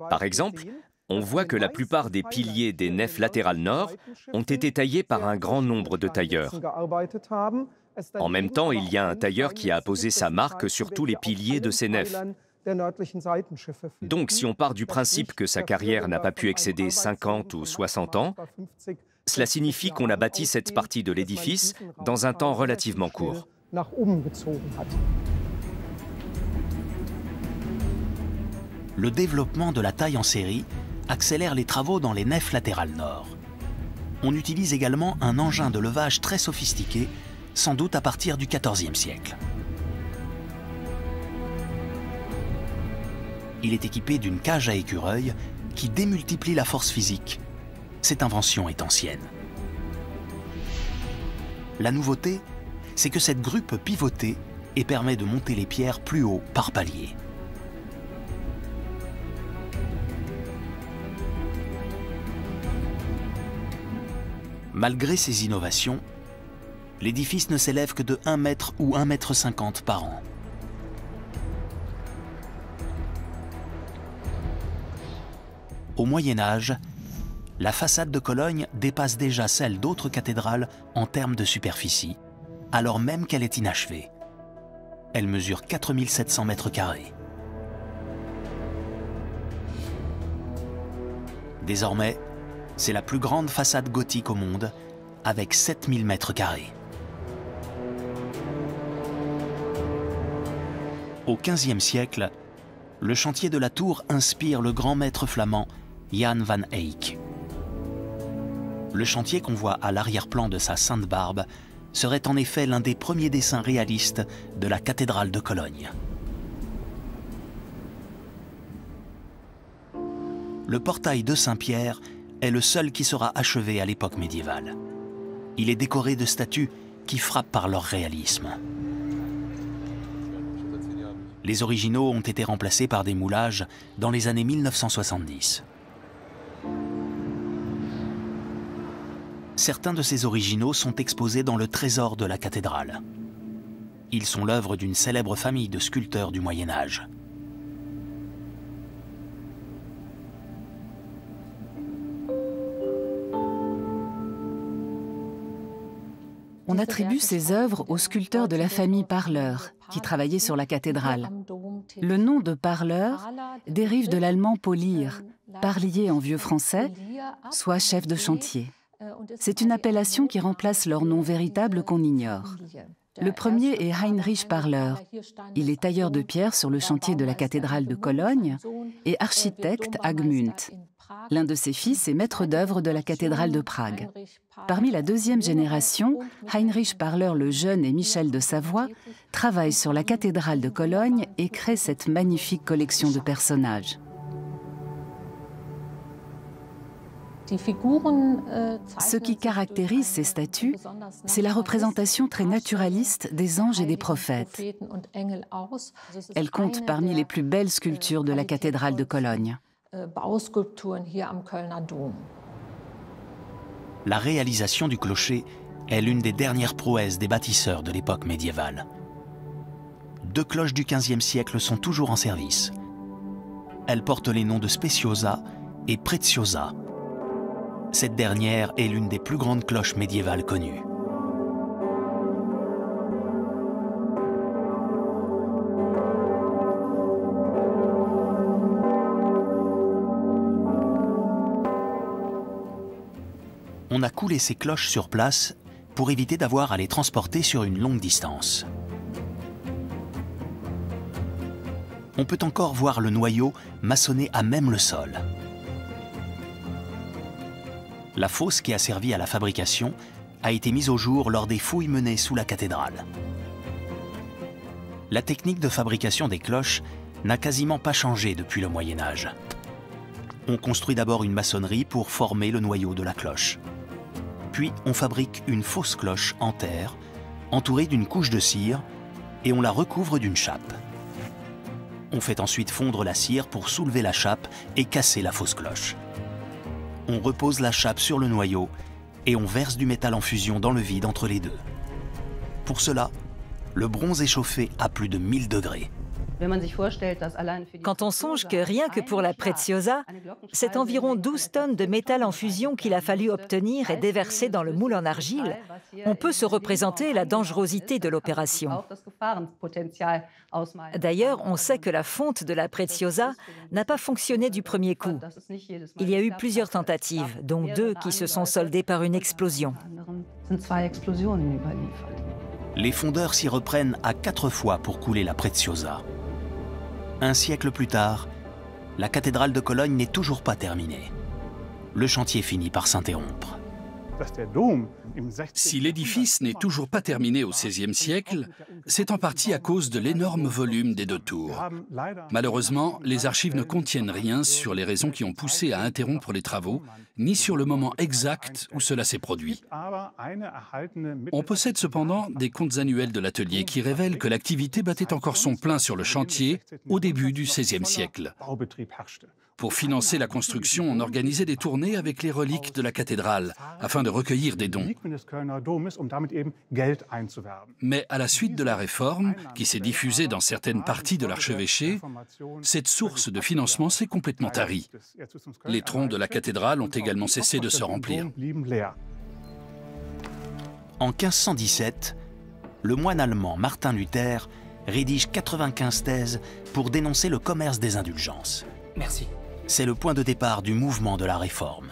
Par exemple, on voit que la plupart des piliers des nefs latérales nord ont été taillés par un grand nombre de tailleurs. En même temps, il y a un tailleur qui a apposé sa marque sur tous les piliers de ces nefs. Donc, si on part du principe que sa carrière n'a pas pu excéder 50 ou 60 ans, cela signifie qu'on a bâti cette partie de l'édifice dans un temps relativement court. Le développement de la taille en série accélère les travaux dans les nefs latérales nord. On utilise également un engin de levage très sophistiqué, sans doute à partir du XIVe siècle. Il est équipé d'une cage à écureuil qui démultiplie la force physique. Cette invention est ancienne. La nouveauté, c'est que cette grue peut pivoter et permet de monter les pierres plus haut par palier. Malgré ces innovations, l'édifice ne s'élève que de 1 mètre ou 1,50 m par an. Au Moyen Âge, la façade de Cologne dépasse déjà celle d'autres cathédrales en termes de superficie, alors même qu'elle est inachevée. Elle mesure 4700 m². Désormais, c'est la plus grande façade gothique au monde, avec 7000 m². Au XVe siècle, le chantier de la tour inspire le grand maître flamand Jan van Eyck. Le chantier qu'on voit à l'arrière-plan de sa Sainte Barbe serait en effet l'un des premiers dessins réalistes de la cathédrale de Cologne. Le portail de Saint-Pierre est le seul qui sera achevé à l'époque médiévale. Il est décoré de statues qui frappent par leur réalisme. Les originaux ont été remplacés par des moulages dans les années 1970. Certains de ces originaux sont exposés dans le trésor de la cathédrale. Ils sont l'œuvre d'une célèbre famille de sculpteurs du Moyen Âge. On attribue ces œuvres aux sculpteurs de la famille Parleur, qui travaillaient sur la cathédrale. Le nom de Parleur dérive de l'allemand polir, parlier en vieux français, soit chef de chantier. C'est une appellation qui remplace leur nom véritable qu'on ignore. Le premier est Heinrich Parleur. Il est tailleur de pierre sur le chantier de la cathédrale de Cologne et architecte à Gmünd. L'un de ses fils est maître d'œuvre de la cathédrale de Prague. Parmi la deuxième génération, Heinrich Parleur le Jeune et Michel de Savoie travaillent sur la cathédrale de Cologne et créent cette magnifique collection de personnages. Ce qui caractérise ces statues, c'est la représentation très naturaliste des anges et des prophètes. Elle compte parmi les plus belles sculptures de la cathédrale de Cologne. La réalisation du clocher est l'une des dernières prouesses des bâtisseurs de l'époque médiévale. 2 cloches du XVe siècle sont toujours en service. Elles portent les noms de Speciosa et Preziosa. Cette dernière est l'une des plus grandes cloches médiévales connues. On a coulé ces cloches sur place pour éviter d'avoir à les transporter sur une longue distance. On peut encore voir le noyau maçonné à même le sol. La fosse qui a servi à la fabrication a été mise au jour lors des fouilles menées sous la cathédrale. La technique de fabrication des cloches n'a quasiment pas changé depuis le Moyen Âge. On construit d'abord une maçonnerie pour former le noyau de la cloche. Puis on fabrique une fausse cloche en terre, entourée d'une couche de cire, et on la recouvre d'une chape. On fait ensuite fondre la cire pour soulever la chape et casser la fausse cloche. On repose la chape sur le noyau et on verse du métal en fusion dans le vide entre les deux. Pour cela, le bronze est chauffé à plus de 1000 degrés. Quand on songe que rien que pour la Preziosa, c'est environ 12 tonnes de métal en fusion qu'il a fallu obtenir et déverser dans le moule en argile, on peut se représenter la dangerosité de l'opération. D'ailleurs, on sait que la fonte de la Preziosa n'a pas fonctionné du premier coup. Il y a eu plusieurs tentatives, dont 2 qui se sont soldées par une explosion. Les fondeurs s'y reprennent à 4 fois pour couler la Preziosa. Un siècle plus tard, la cathédrale de Cologne n'est toujours pas terminée. Le chantier finit par s'interrompre. Si l'édifice n'est toujours pas terminé au XVIe siècle, c'est en partie à cause de l'énorme volume des 2 tours. Malheureusement, les archives ne contiennent rien sur les raisons qui ont poussé à interrompre les travaux, ni sur le moment exact où cela s'est produit. On possède cependant des comptes annuels de l'atelier qui révèlent que l'activité battait encore son plein sur le chantier au début du XVIe siècle. Pour financer la construction, on organisait des tournées avec les reliques de la cathédrale, afin de recueillir des dons. Mais à la suite de la réforme, qui s'est diffusée dans certaines parties de l'archevêché, cette source de financement s'est complètement tarie. Les troncs de la cathédrale ont également cessé de se remplir. En 1517, le moine allemand Martin Luther rédige 95 thèses pour dénoncer le commerce des indulgences. Merci. C'est le point de départ du mouvement de la Réforme.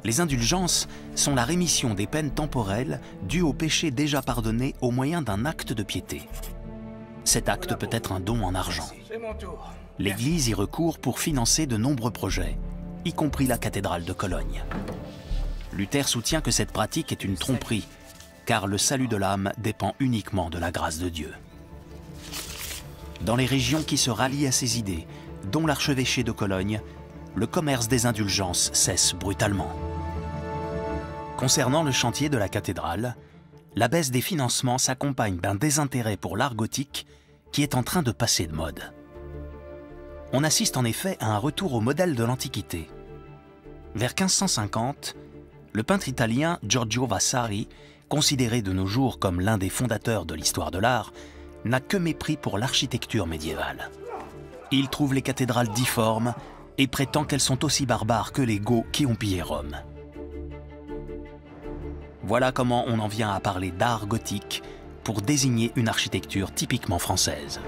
Les indulgences sont la rémission des peines temporelles dues aux péchés déjà pardonnés au moyen d'un acte de piété. Cet acte peut être un don en argent. L'Église y recourt pour financer de nombreux projets, y compris la cathédrale de Cologne. Luther soutient que cette pratique est une tromperie, car le salut de l'âme dépend uniquement de la grâce de Dieu. Dans les régions qui se rallient à ces idées, dont l'archevêché de Cologne, le commerce des indulgences cesse brutalement. Concernant le chantier de la cathédrale, la baisse des financements s'accompagne d'un désintérêt pour l'art gothique qui est en train de passer de mode. On assiste en effet à un retour au modèle de l'Antiquité. Vers 1550, le peintre italien Giorgio Vasari, considéré de nos jours comme l'un des fondateurs de l'histoire de l'art, n'a que mépris pour l'architecture médiévale. Il trouve les cathédrales difformes et prétend qu'elles sont aussi barbares que les Goths qui ont pillé Rome. Voilà comment on en vient à parler d'art gothique pour désigner une architecture typiquement française.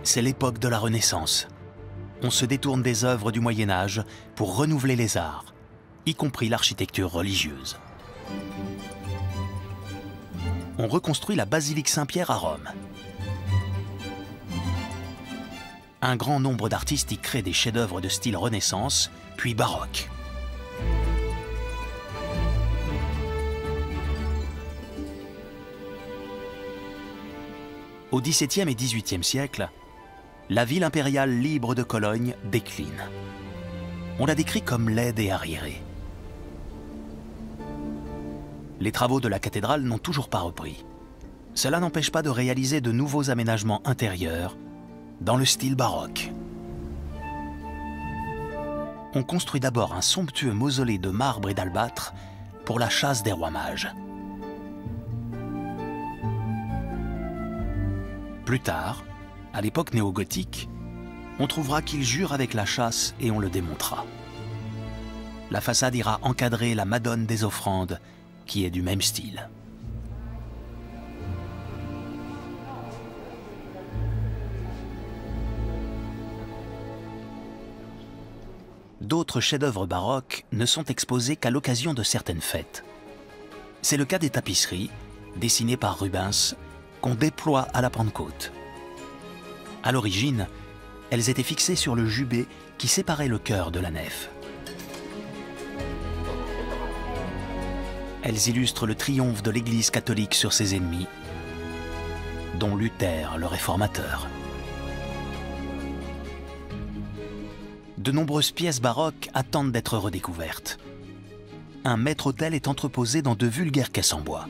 C'est l'époque de la Renaissance. On se détourne des œuvres du Moyen-Âge pour renouveler les arts, y compris l'architecture religieuse. On reconstruit la basilique Saint-Pierre à Rome. Un grand nombre d'artistes y créent des chefs-d'œuvre de style Renaissance, puis baroque. Au XVIIe et XVIIIe siècle, la ville impériale libre de Cologne décline. On la décrit comme laide et arriérée. Les travaux de la cathédrale n'ont toujours pas repris. Cela n'empêche pas de réaliser de nouveaux aménagements intérieurs dans le style baroque. On construit d'abord un somptueux mausolée de marbre et d'albâtre pour la chasse des rois mages. Plus tard, à l'époque néo-gothique, on trouvera qu'il jure avec la chasse et on le démontera. La façade ira encadrer la Madone des offrandes, qui est du même style. D'autres chefs-d'œuvre baroques ne sont exposés qu'à l'occasion de certaines fêtes. C'est le cas des tapisseries, dessinées par Rubens, qu'on déploie à la Pentecôte. À l'origine, elles étaient fixées sur le jubé qui séparait le chœur de la nef. Elles illustrent le triomphe de l'Église catholique sur ses ennemis, dont Luther, le réformateur. De nombreuses pièces baroques attendent d'être redécouvertes. Un maître-autel est entreposé dans de vulgaires caisses en bois.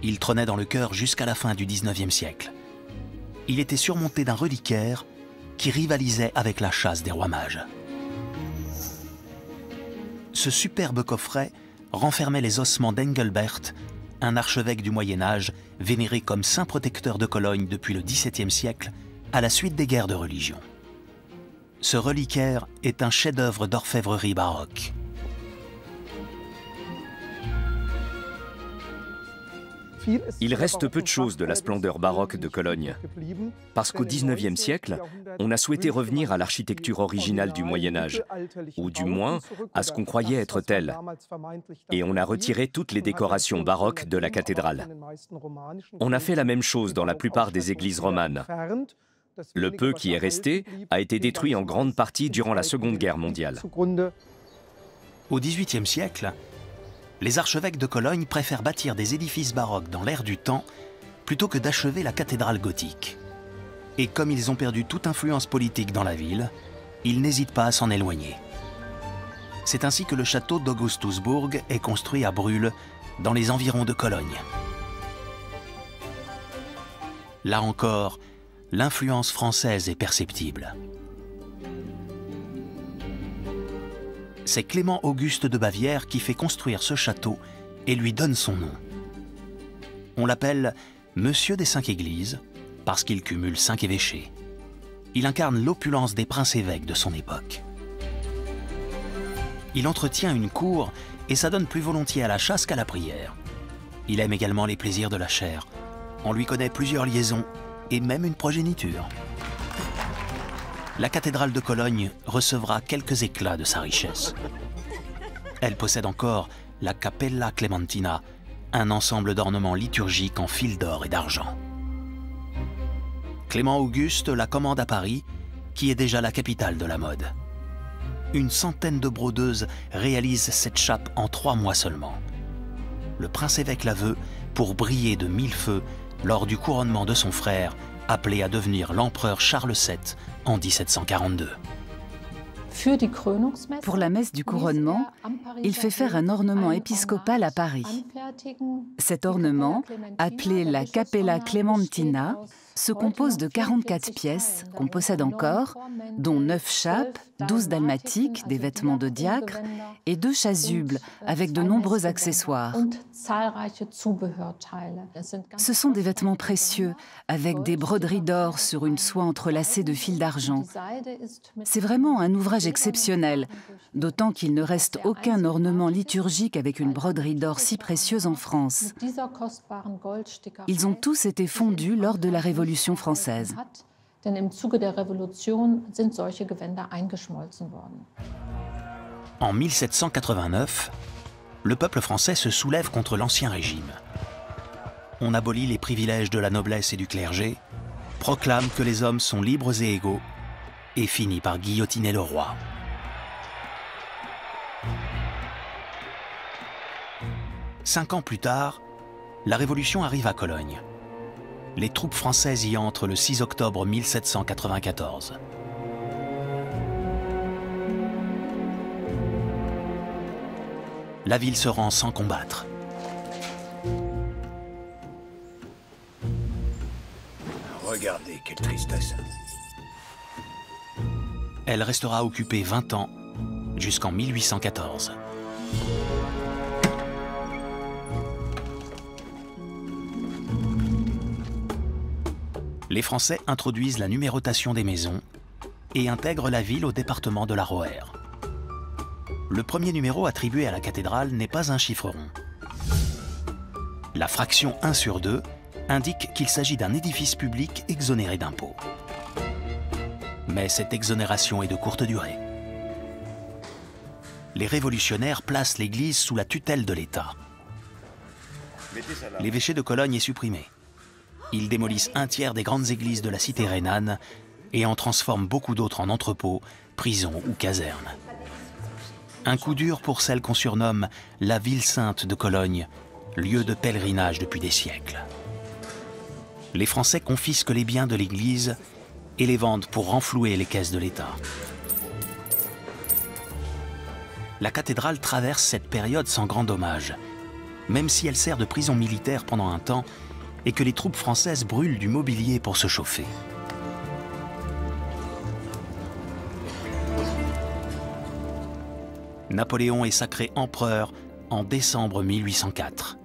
Il trônait dans le chœur jusqu'à la fin du XIXe siècle. Il était surmonté d'un reliquaire qui rivalisait avec la chasse des rois mages. Ce superbe coffret renfermait les ossements d'Engelbert, un archevêque du Moyen-Âge vénéré comme saint protecteur de Cologne depuis le XVIIe siècle à la suite des guerres de religion. Ce reliquaire est un chef-d'œuvre d'orfèvrerie baroque. Il reste peu de choses de la splendeur baroque de Cologne, parce qu'au XIXe siècle, on a souhaité revenir à l'architecture originale du Moyen-Âge, ou du moins à ce qu'on croyait être telle, et on a retiré toutes les décorations baroques de la cathédrale. On a fait la même chose dans la plupart des églises romanes. Le peu qui est resté a été détruit en grande partie durant la Seconde Guerre mondiale. Au XVIIIe siècle, les archevêques de Cologne préfèrent bâtir des édifices baroques dans l'air du temps plutôt que d'achever la cathédrale gothique. Et comme ils ont perdu toute influence politique dans la ville, ils n'hésitent pas à s'en éloigner. C'est ainsi que le château d'Augustusburg est construit à Brühl, dans les environs de Cologne. Là encore, l'influence française est perceptible. C'est Clément Auguste de Bavière qui fait construire ce château et lui donne son nom. On l'appelle Monsieur des 5 Églises parce qu'il cumule 5 évêchés. Il incarne l'opulence des princes-évêques de son époque. Il entretient une cour et s'adonne plus volontiers à la chasse qu'à la prière. Il aime également les plaisirs de la chair, On lui connaît plusieurs liaisons et même une progéniture. La cathédrale de Cologne recevra quelques éclats de sa richesse. Elle possède encore la Cappella Clementina, un ensemble d'ornements liturgiques en fil d'or et d'argent. Clément Auguste la commande à Paris, qui est déjà la capitale de la mode. Une centaine de brodeuses réalisent cette chape en 3 mois seulement. Le prince-évêque la veut pour briller de 1000 feux lors du couronnement de son frère, appelé à devenir l'empereur Charles VII en 1742. Pour la messe du couronnement, il fait faire un ornement épiscopal à Paris. Cet ornement, appelé la Cappella Clementina, se compose de 44 pièces qu'on possède encore, dont 9 chapes, 12 dalmatiques, des vêtements de diacre, et 2 chasubles avec de nombreux accessoires. Ce sont des vêtements précieux, avec des broderies d'or sur une soie entrelacée de fils d'argent. C'est vraiment un ouvrage exceptionnel, d'autant qu'il ne reste aucun ornement liturgique avec une broderie d'or si précieuse en France. Ils ont tous été fondus lors de la Révolution française. En 1789, le peuple français se soulève contre l'Ancien Régime. On abolit les privilèges de la noblesse et du clergé, proclame que les hommes sont libres et égaux, et finit par guillotiner le roi. Cinq ans plus tard, la Révolution arrive à Cologne. Les troupes françaises y entrent le 6 octobre 1794. La ville se rend sans combattre. Regardez, quelle tristesse. Elle restera occupée 20 ans, jusqu'en 1814. Les Français introduisent la numérotation des maisons et intègrent la ville au département de la Roer. Le premier numéro attribué à la cathédrale n'est pas un chiffre rond. La fraction 1 sur 2 indique qu'il s'agit d'un édifice public exonéré d'impôts. Mais cette exonération est de courte durée. Les révolutionnaires placent l'église sous la tutelle de l'État. L'évêché de Cologne est supprimé. Ils démolissent un tiers des grandes églises de la cité rhénane et en transforment beaucoup d'autres en entrepôts, prisons ou casernes. Un coup dur pour celle qu'on surnomme la ville sainte de Cologne, lieu de pèlerinage depuis des siècles. Les Français confisquent les biens de l'église et les vendent pour renflouer les caisses de l'État. La cathédrale traverse cette période sans grand dommage, même si elle sert de prison militaire pendant un temps et que les troupes françaises brûlent du mobilier pour se chauffer. Napoléon est sacré empereur en décembre 1804.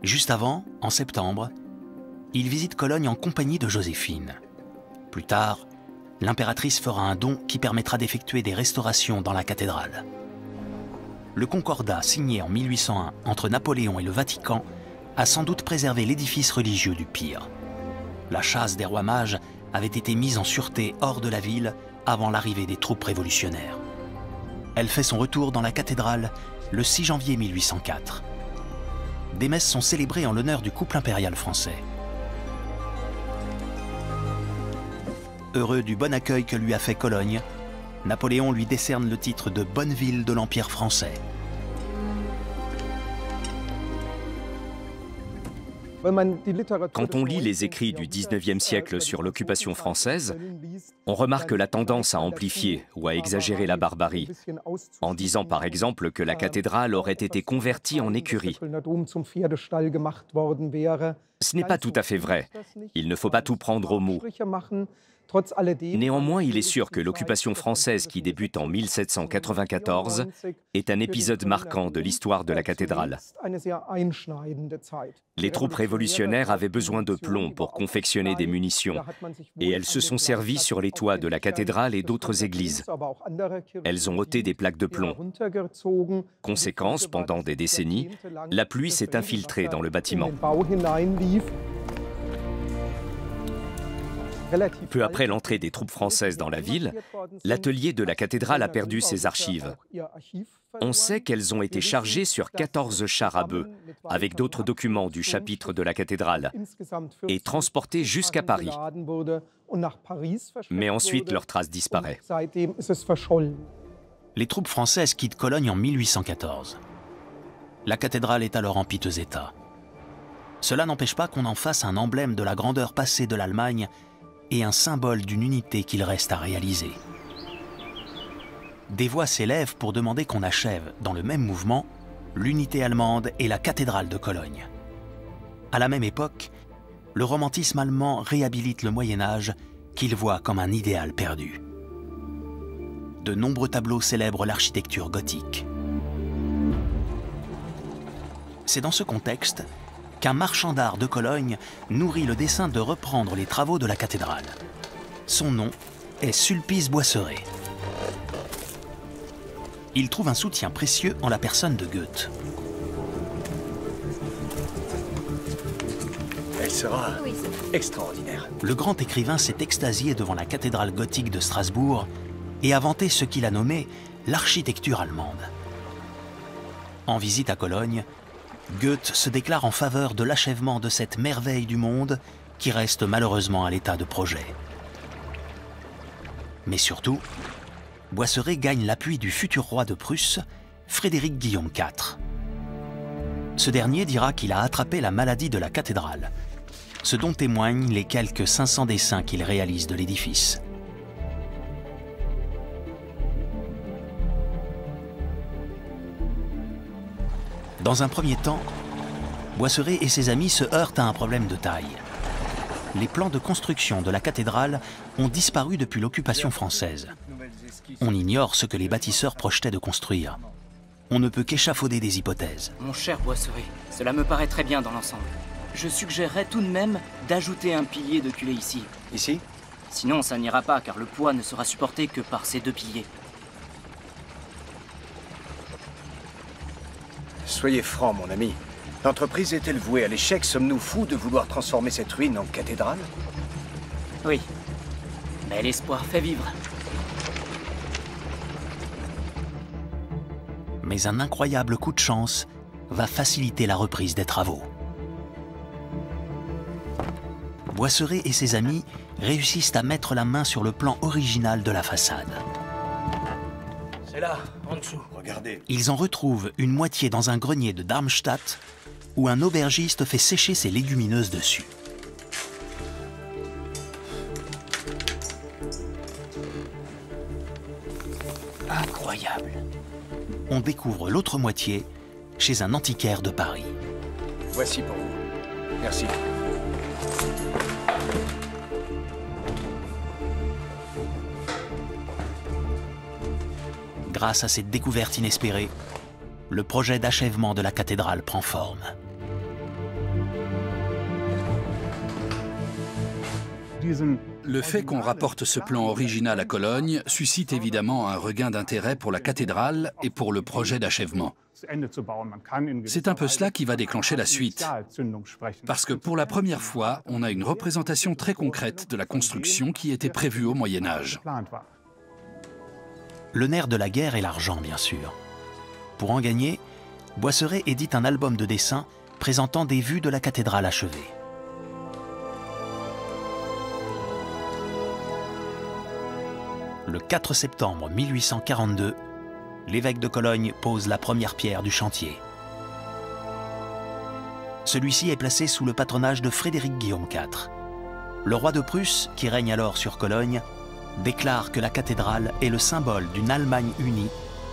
Juste avant, en septembre, il visite Cologne en compagnie de Joséphine. Plus tard, l'impératrice fera un don qui permettra d'effectuer des restaurations dans la cathédrale. Le concordat signé en 1801 entre Napoléon et le Vatican a sans doute préservé l'édifice religieux du pire. La châsse des rois mages avait été mise en sûreté hors de la ville avant l'arrivée des troupes révolutionnaires. Elle fait son retour dans la cathédrale le 6 janvier 1804. Des messes sont célébrées en l'honneur du couple impérial français. Heureux du bon accueil que lui a fait Cologne, Napoléon lui décerne le titre de bonne ville de l'Empire français. Quand on lit les écrits du XIXe siècle sur l'occupation française, on remarque la tendance à amplifier ou à exagérer la barbarie, en disant par exemple que la cathédrale aurait été convertie en écurie. Ce n'est pas tout à fait vrai. Il ne faut pas tout prendre au mot. Néanmoins, il est sûr que l'occupation française qui débute en 1794 est un épisode marquant de l'histoire de la cathédrale. Les troupes révolutionnaires avaient besoin de plomb pour confectionner des munitions, et elles se sont servies sur les toits de la cathédrale et d'autres églises. Elles ont ôté des plaques de plomb. Conséquence, pendant des décennies, la pluie s'est infiltrée dans le bâtiment. Peu après l'entrée des troupes françaises dans la ville, l'atelier de la cathédrale a perdu ses archives. On sait qu'elles ont été chargées sur 14 chars à bœufs, avec d'autres documents du chapitre de la cathédrale, et transportées jusqu'à Paris. Mais ensuite, leur trace disparaît. Les troupes françaises quittent Cologne en 1814. La cathédrale est alors en piteux état. Cela n'empêche pas qu'on en fasse un emblème de la grandeur passée de l'Allemagne et un symbole d'une unité qu'il reste à réaliser. Des voix s'élèvent pour demander qu'on achève, dans le même mouvement, l'unité allemande et la cathédrale de Cologne. À la même époque, le romantisme allemand réhabilite le Moyen-Âge qu'il voit comme un idéal perdu. De nombreux tableaux célèbrent l'architecture gothique. C'est dans ce contexte qu'un marchand d'art de Cologne nourrit le dessein de reprendre les travaux de la cathédrale. Son nom est Sulpice Boisseret. Il trouve un soutien précieux en la personne de Goethe. Elle sera extraordinaire. Le grand écrivain s'est extasié devant la cathédrale gothique de Strasbourg et a vanté ce qu'il a nommé l'architecture allemande. En visite à Cologne, Goethe se déclare en faveur de l'achèvement de cette merveille du monde qui reste malheureusement à l'état de projet. Mais surtout, Boisseret gagne l'appui du futur roi de Prusse, Frédéric Guillaume IV. Ce dernier dira qu'il a attrapé la maladie de la cathédrale, ce dont témoignent les quelques 500 dessins qu'il réalise de l'édifice. Dans un premier temps, Boisseret et ses amis se heurtent à un problème de taille. Les plans de construction de la cathédrale ont disparu depuis l'occupation française. On ignore ce que les bâtisseurs projetaient de construire. On ne peut qu'échafauder des hypothèses. Mon cher Boisseret, cela me paraît très bien dans l'ensemble. Je suggérerais tout de même d'ajouter un pilier de culée ici. Ici? Sinon, ça n'ira pas, car le poids ne sera supporté que par ces 2 piliers. Soyez franc, mon ami. L'entreprise est-elle vouée à l'échec? Sommes-nous fous de vouloir transformer cette ruine en cathédrale? Oui. Mais l'espoir fait vivre. Mais un incroyable coup de chance va faciliter la reprise des travaux. Boisseret et ses amis réussissent à mettre la main sur le plan original de la façade. C'est là, en dessous. Regardez. Ils en retrouvent une moitié dans un grenier de Darmstadt où un aubergiste fait sécher ses légumineuses dessus. Incroyable. On découvre l'autre moitié chez un antiquaire de Paris. Voici pour vous. Merci. Grâce à cette découverte inespérée, le projet d'achèvement de la cathédrale prend forme. Le fait qu'on rapporte ce plan original à Cologne suscite évidemment un regain d'intérêt pour la cathédrale et pour le projet d'achèvement. C'est un peu cela qui va déclencher la suite. Parce que pour la première fois, on a une représentation très concrète de la construction qui était prévue au Moyen-Âge. Le nerf de la guerre est l'argent, bien sûr. Pour en gagner, Boisseret édite un album de dessins présentant des vues de la cathédrale achevée. Le 4 septembre 1842, l'évêque de Cologne pose la première pierre du chantier. Celui-ci est placé sous le patronage de Frédéric Guillaume IV. Le roi de Prusse, qui règne alors sur Cologne, déclare que la cathédrale est le symbole d'une Allemagne unie,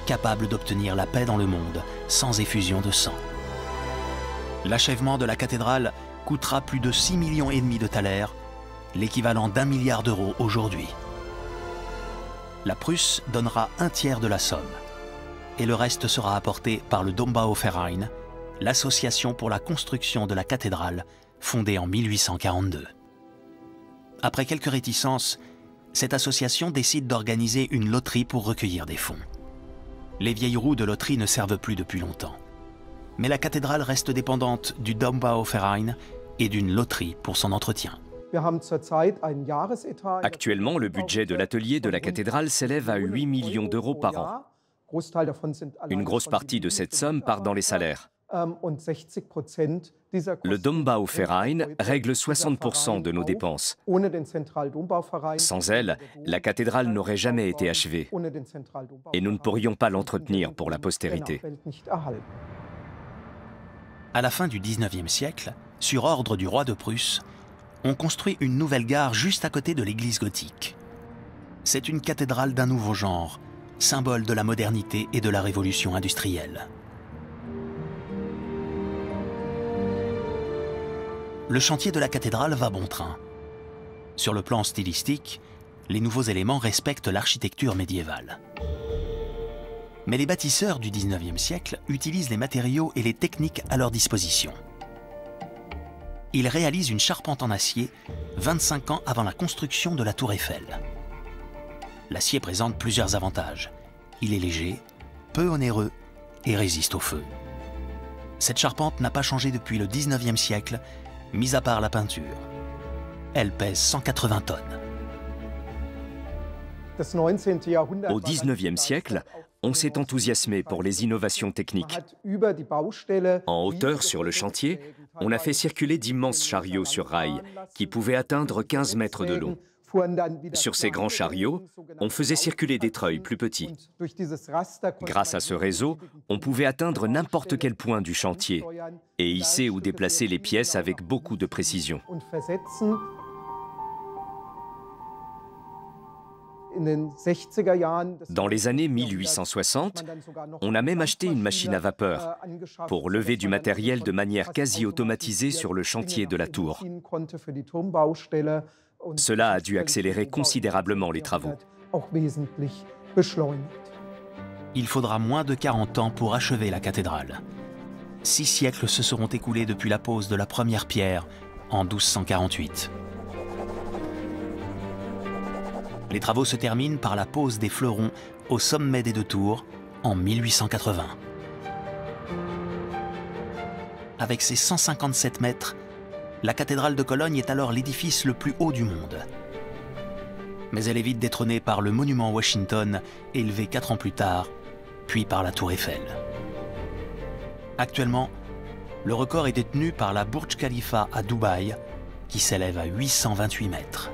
capable d'obtenir la paix dans le monde, sans effusion de sang. L'achèvement de la cathédrale coûtera plus de 6,5 millions de thalers, l'équivalent d'1 milliard d'euros aujourd'hui. La Prusse donnera un tiers de la somme, et le reste sera apporté par le Dombauverein, l'association pour la construction de la cathédrale, fondée en 1842. Après quelques réticences, cette association décide d'organiser une loterie pour recueillir des fonds. Les vieilles roues de loterie ne servent plus depuis longtemps. Mais la cathédrale reste dépendante du Dombauverein et d'une loterie pour son entretien. Actuellement, le budget de l'atelier de la cathédrale s'élève à 8 millions d'euros par an. Une grosse partie de cette somme part dans les salaires. Le Dombauverein règle 60% de nos dépenses. Sans elle, la cathédrale n'aurait jamais été achevée. Et nous ne pourrions pas l'entretenir pour la postérité. À la fin du XIXe siècle, sur ordre du roi de Prusse, on construit une nouvelle gare juste à côté de l'église gothique. C'est une cathédrale d'un nouveau genre, symbole de la modernité et de la révolution industrielle. Le chantier de la cathédrale va bon train. Sur le plan stylistique, les nouveaux éléments respectent l'architecture médiévale. Mais les bâtisseurs du XIXe siècle utilisent les matériaux et les techniques à leur disposition. Ils réalisent une charpente en acier 25 ans avant la construction de la Tour Eiffel. L'acier présente plusieurs avantages. Il est léger, peu onéreux et résiste au feu. Cette charpente n'a pas changé depuis le XIXe siècle, mis à part la peinture. Elle pèse 180 tonnes. Au XIXe siècle, on s'est enthousiasmé pour les innovations techniques. En hauteur sur le chantier, on a fait circuler d'immenses chariots sur rails qui pouvaient atteindre 15 mètres de long. Sur ces grands chariots, on faisait circuler des treuils plus petits. Grâce à ce réseau, on pouvait atteindre n'importe quel point du chantier et hisser ou déplacer les pièces avec beaucoup de précision. Dans les années 1860, on a même acheté une machine à vapeur pour lever du matériel de manière quasi automatisée sur le chantier de la tour. Cela a dû accélérer considérablement les travaux. Il faudra moins de 40 ans pour achever la cathédrale. 6 siècles se seront écoulés depuis la pose de la première pierre en 1248. Les travaux se terminent par la pose des fleurons au sommet des 2 tours en 1880. Avec ses 157 mètres, la cathédrale de Cologne est alors l'édifice le plus haut du monde. Mais elle est vite détrônée par le monument Washington, élevé 4 ans plus tard, puis par la Tour Eiffel. Actuellement, le record est détenu par la Burj Khalifa à Dubaï, qui s'élève à 828 mètres.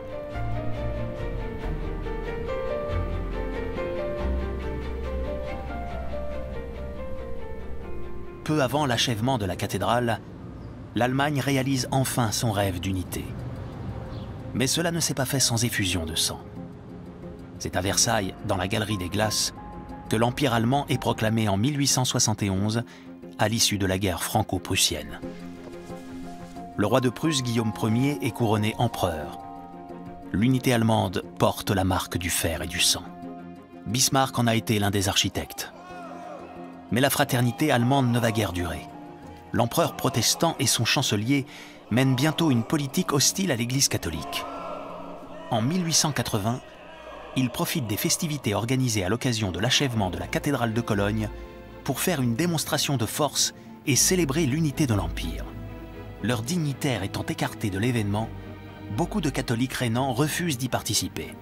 Peu avant l'achèvement de la cathédrale, l'Allemagne réalise enfin son rêve d'unité. Mais cela ne s'est pas fait sans effusion de sang. C'est à Versailles, dans la Galerie des Glaces, que l'Empire allemand est proclamé en 1871, à l'issue de la guerre franco-prussienne. Le roi de Prusse, Guillaume Ier, est couronné empereur. L'unité allemande porte la marque du fer et du sang. Bismarck en a été l'un des architectes. Mais la fraternité allemande ne va guère durer. L'empereur protestant et son chancelier mènent bientôt une politique hostile à l'Église catholique. En 1880, ils profitent des festivités organisées à l'occasion de l'achèvement de la cathédrale de Cologne pour faire une démonstration de force et célébrer l'unité de l'Empire. Leurs dignitaires étant écartés de l'événement, beaucoup de catholiques rhénans refusent d'y participer.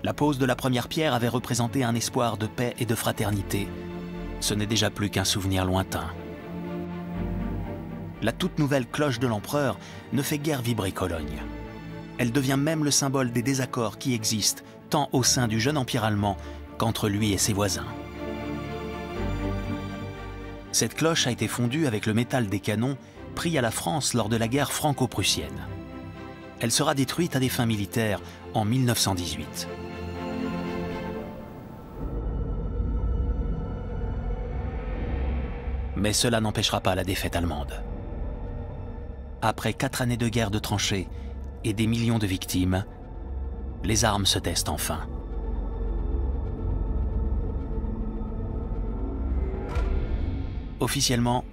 La pose de la première pierre avait représenté un espoir de paix et de fraternité. Ce n'est déjà plus qu'un souvenir lointain. La toute nouvelle cloche de l'empereur ne fait guère vibrer Cologne. Elle devient même le symbole des désaccords qui existent tant au sein du jeune empire allemand qu'entre lui et ses voisins. Cette cloche a été fondue avec le métal des canons pris à la France lors de la guerre franco-prussienne. Elle sera détruite à des fins militaires en 1918. Mais cela n'empêchera pas la défaite allemande. Après 4 années de guerre de tranchées et des millions de victimes, les armes se testent enfin. Officiellement,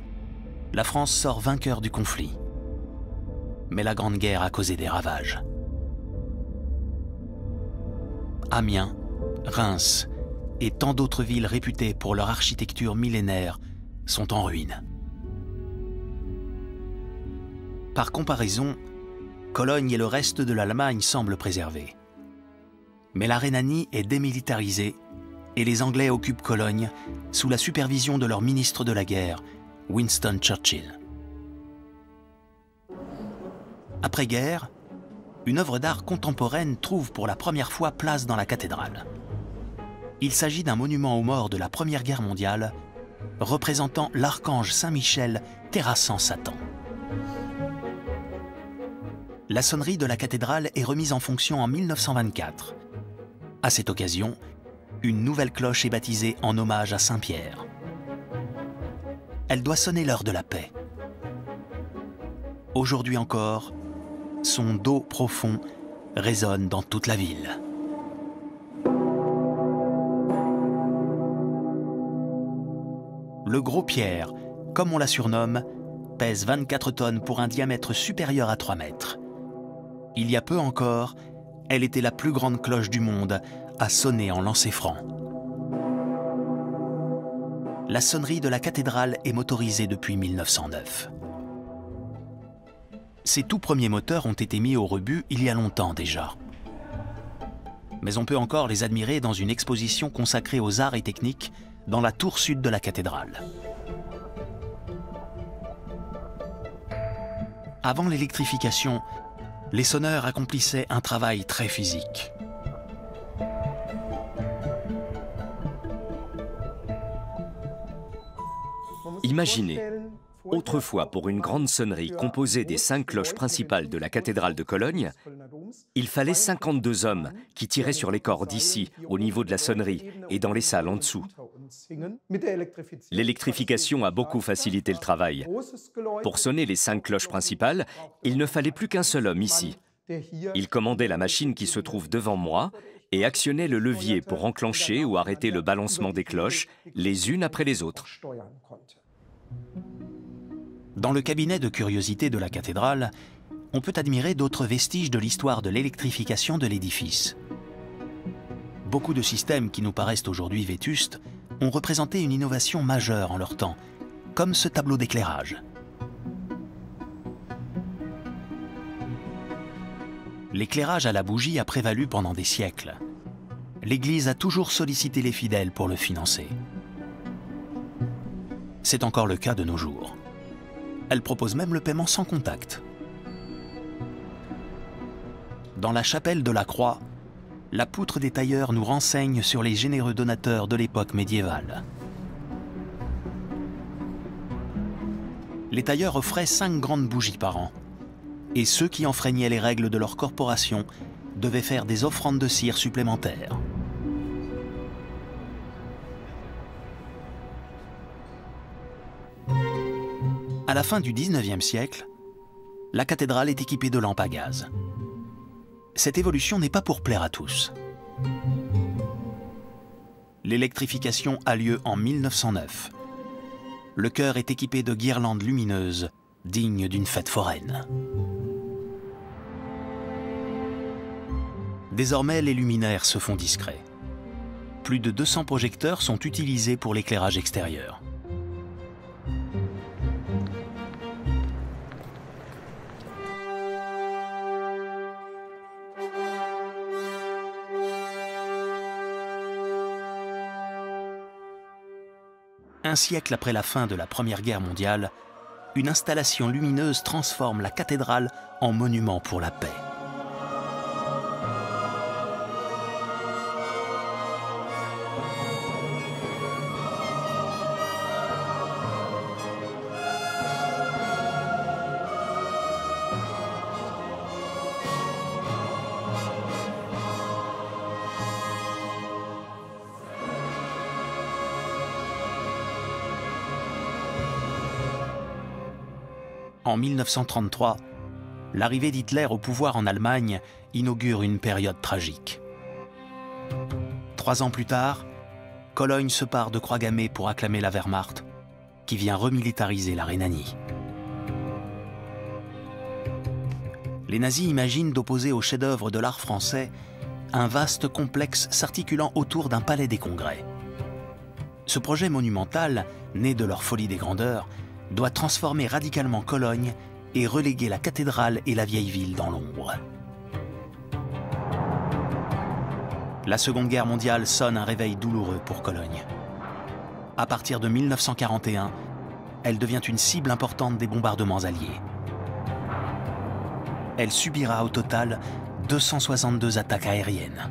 la France sort vainqueur du conflit. Mais la Grande Guerre a causé des ravages. Amiens, Reims et tant d'autres villes réputées pour leur architecture millénaire sont en ruine. Par comparaison, Cologne et le reste de l'Allemagne semblent préservés. Mais la Rhénanie est démilitarisée et les Anglais occupent Cologne sous la supervision de leur ministre de la guerre, Winston Churchill. Après-guerre, une œuvre d'art contemporaine trouve pour la première fois place dans la cathédrale. Il s'agit d'un monument aux morts de la Première Guerre mondiale, représentant l'archange Saint-Michel terrassant Satan. La sonnerie de la cathédrale est remise en fonction en 1924. À cette occasion, une nouvelle cloche est baptisée en hommage à Saint-Pierre. Elle doit sonner l'heure de la paix. Aujourd'hui encore, son do profond résonne dans toute la ville. Le Gros Pierre, comme on la surnomme, pèse 24 tonnes pour un diamètre supérieur à 3 mètres. Il y a peu encore, elle était la plus grande cloche du monde à sonner en lancer franc. La sonnerie de la cathédrale est motorisée depuis 1909. Ses tout premiers moteurs ont été mis au rebut il y a longtemps déjà. Mais on peut encore les admirer dans une exposition consacrée aux arts et techniques dans la tour sud de la cathédrale. Avant l'électrification, les sonneurs accomplissaient un travail très physique. Imaginez, autrefois pour une grande sonnerie composée des 5 cloches principales de la cathédrale de Cologne, il fallait 52 hommes qui tiraient sur les cordes ici, au niveau de la sonnerie, et dans les salles en dessous. L'électrification a beaucoup facilité le travail. Pour sonner les 5 cloches principales, il ne fallait plus qu'un seul homme ici. Il commandait la machine qui se trouve devant moi et actionnait le levier pour enclencher ou arrêter le balancement des cloches, les unes après les autres. Dans le cabinet de curiosités de la cathédrale, on peut admirer d'autres vestiges de l'histoire de l'électrification de l'édifice. Beaucoup de systèmes qui nous paraissent aujourd'hui vétustes ont représenté une innovation majeure en leur temps, comme ce tableau d'éclairage. L'éclairage à la bougie a prévalu pendant des siècles. L'Église a toujours sollicité les fidèles pour le financer. C'est encore le cas de nos jours. Elle propose même le paiement sans contact. Dans la chapelle de la Croix, la poutre des tailleurs nous renseigne sur les généreux donateurs de l'époque médiévale. Les tailleurs offraient 5 grandes bougies par an. Et ceux qui enfreignaient les règles de leur corporation devaient faire des offrandes de cire supplémentaires. À la fin du XIXe siècle, la cathédrale est équipée de lampes à gaz. Cette évolution n'est pas pour plaire à tous. L'électrification a lieu en 1909. Le chœur est équipé de guirlandes lumineuses, dignes d'une fête foraine. Désormais, les luminaires se font discrets. Plus de 200 projecteurs sont utilisés pour l'éclairage extérieur. Un siècle après la fin de la Première Guerre mondiale, une installation lumineuse transforme la cathédrale en monument pour la paix. En 1933, l'arrivée d'Hitler au pouvoir en Allemagne inaugure une période tragique. 3 ans plus tard, Cologne se part de croix gammée pour acclamer la Wehrmacht, qui vient remilitariser la Rhénanie. Les nazis imaginent d'opposer au chef-d'œuvre de l'art français un vaste complexe s'articulant autour d'un palais des congrès. Ce projet monumental, né de leur folie des grandeurs, doit transformer radicalement Cologne et reléguer la cathédrale et la vieille ville dans l'ombre. La Seconde Guerre mondiale sonne un réveil douloureux pour Cologne. À partir de 1941, elle devient une cible importante des bombardements alliés. Elle subira au total 262 attaques aériennes.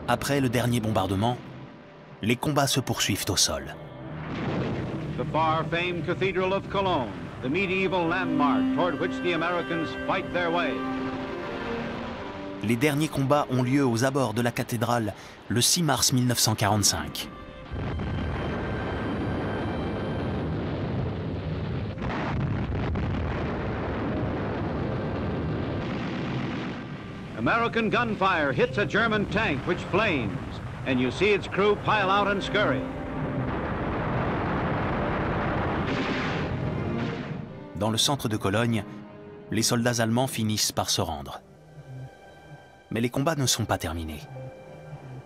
Après le dernier bombardement, les combats se poursuivent au sol. The far-famed Cathedral of Cologne, the medieval landmark toward which the Americans fight their way. Les derniers combats ont lieu aux abords de la cathédrale le 6 mars 1945. American gunfire hits a German tank which flames, and you see its crew pile out and scurry. Dans le centre de Cologne, les soldats allemands finissent par se rendre. Mais les combats ne sont pas terminés.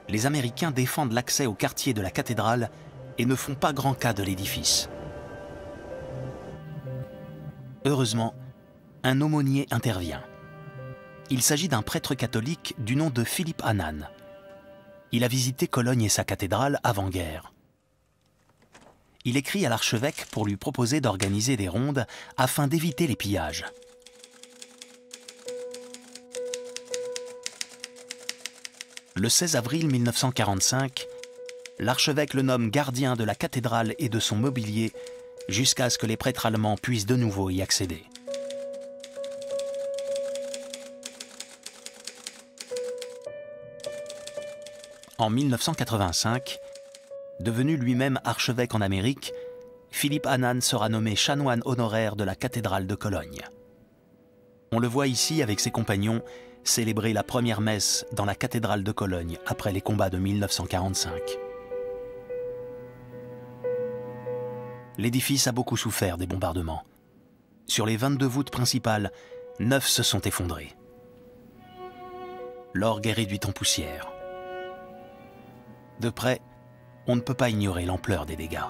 Les Américains défendent l'accès au quartier de la cathédrale et ne font pas grand cas de l'édifice. Heureusement, un aumônier intervient. Il s'agit d'un prêtre catholique du nom de Philippe Hannan. Il a visité Cologne et sa cathédrale avant-guerre. Il écrit à l'archevêque pour lui proposer d'organiser des rondes afin d'éviter les pillages. Le 16 avril 1945, l'archevêque le nomme gardien de la cathédrale et de son mobilier jusqu'à ce que les prêtres allemands puissent de nouveau y accéder. En 1985, devenu lui-même archevêque en Amérique, Philippe Hannan sera nommé chanoine honoraire de la cathédrale de Cologne. On le voit ici avec ses compagnons célébrer la première messe dans la cathédrale de Cologne après les combats de 1945. L'édifice a beaucoup souffert des bombardements. Sur les 22 voûtes principales, 9 se sont effondrées. L'orgue est réduite en poussière. De près, on ne peut pas ignorer l'ampleur des dégâts.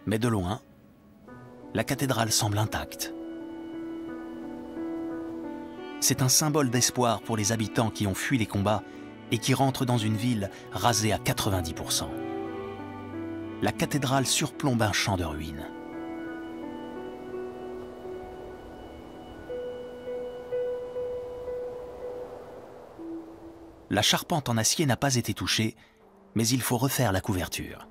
Mais de loin, la cathédrale semble intacte. C'est un symbole d'espoir pour les habitants qui ont fui les combats et qui rentrent dans une ville rasée à 90%. La cathédrale surplombe un champ de ruines. La charpente en acier n'a pas été touchée, mais il faut refaire la couverture.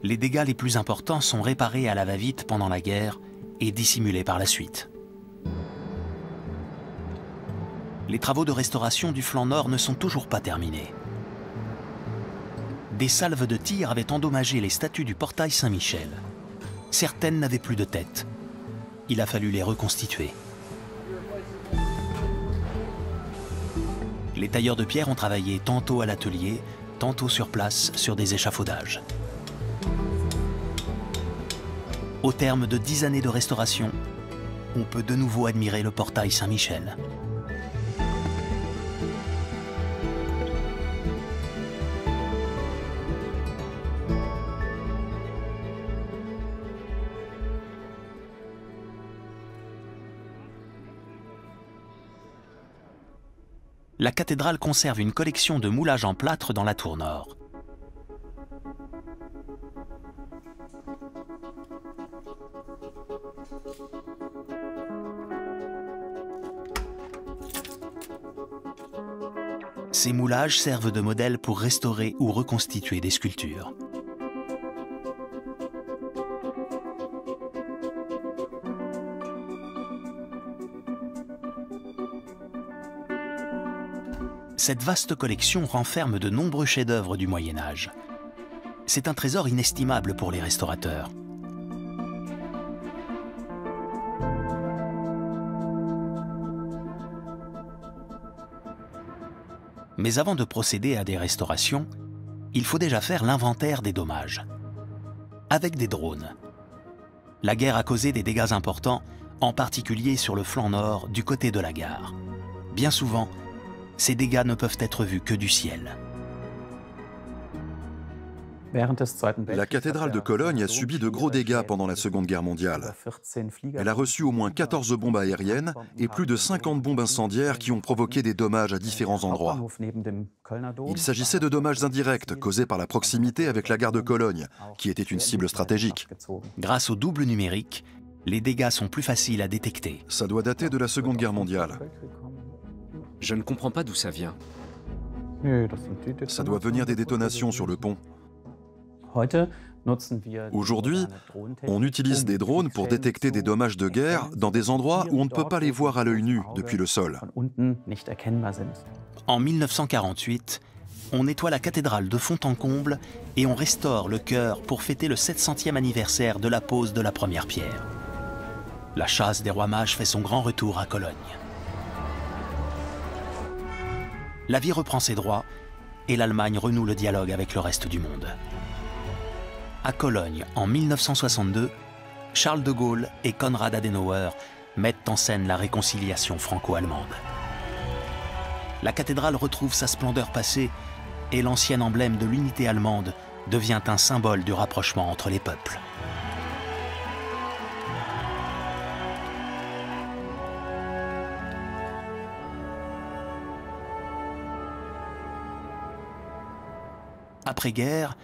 Les dégâts les plus importants sont réparés à la va-vite pendant la guerre et dissimulés par la suite. Les travaux de restauration du flanc nord ne sont toujours pas terminés. Des salves de tir avaient endommagé les statues du portail Saint-Michel. Certaines n'avaient plus de tête. Il a fallu les reconstituer. Les tailleurs de pierre ont travaillé tantôt à l'atelier, tantôt sur place sur des échafaudages. Au terme de 10 années de restauration, on peut de nouveau admirer le portail Saint-Michel. La cathédrale conserve une collection de moulages en plâtre dans la tour nord. Ces moulages servent de modèle pour restaurer ou reconstituer des sculptures. Cette vaste collection renferme de nombreux chefs-d'œuvre du Moyen-Âge. C'est un trésor inestimable pour les restaurateurs. Mais avant de procéder à des restaurations, il faut déjà faire l'inventaire des dommages. Avec des drones. La guerre a causé des dégâts importants, en particulier sur le flanc nord, du côté de la gare. Bien souvent, ces dégâts ne peuvent être vus que du ciel. La cathédrale de Cologne a subi de gros dégâts pendant la Seconde Guerre mondiale. Elle a reçu au moins 14 bombes aériennes et plus de 50 bombes incendiaires qui ont provoqué des dommages à différents endroits. Il s'agissait de dommages indirects causés par la proximité avec la gare de Cologne, qui était une cible stratégique. Grâce au double numérique, les dégâts sont plus faciles à détecter. Ça doit dater de la Seconde Guerre mondiale. Je ne comprends pas d'où ça vient. Ça doit venir des détonations sur le pont. Aujourd'hui, on utilise des drones pour détecter des dommages de guerre dans des endroits où on ne peut pas les voir à l'œil nu depuis le sol. En 1948, on nettoie la cathédrale de fond en comble et on restaure le chœur pour fêter le 700e anniversaire de la pose de la première pierre. La chasse des rois mages fait son grand retour à Cologne. La vie reprend ses droits et l'Allemagne renoue le dialogue avec le reste du monde. À Cologne, en 1962, Charles de Gaulle et Konrad Adenauer mettent en scène la réconciliation franco-allemande. La cathédrale retrouve sa splendeur passée et l'ancien emblème de l'unité allemande devient un symbole du rapprochement entre les peuples. Après-guerre,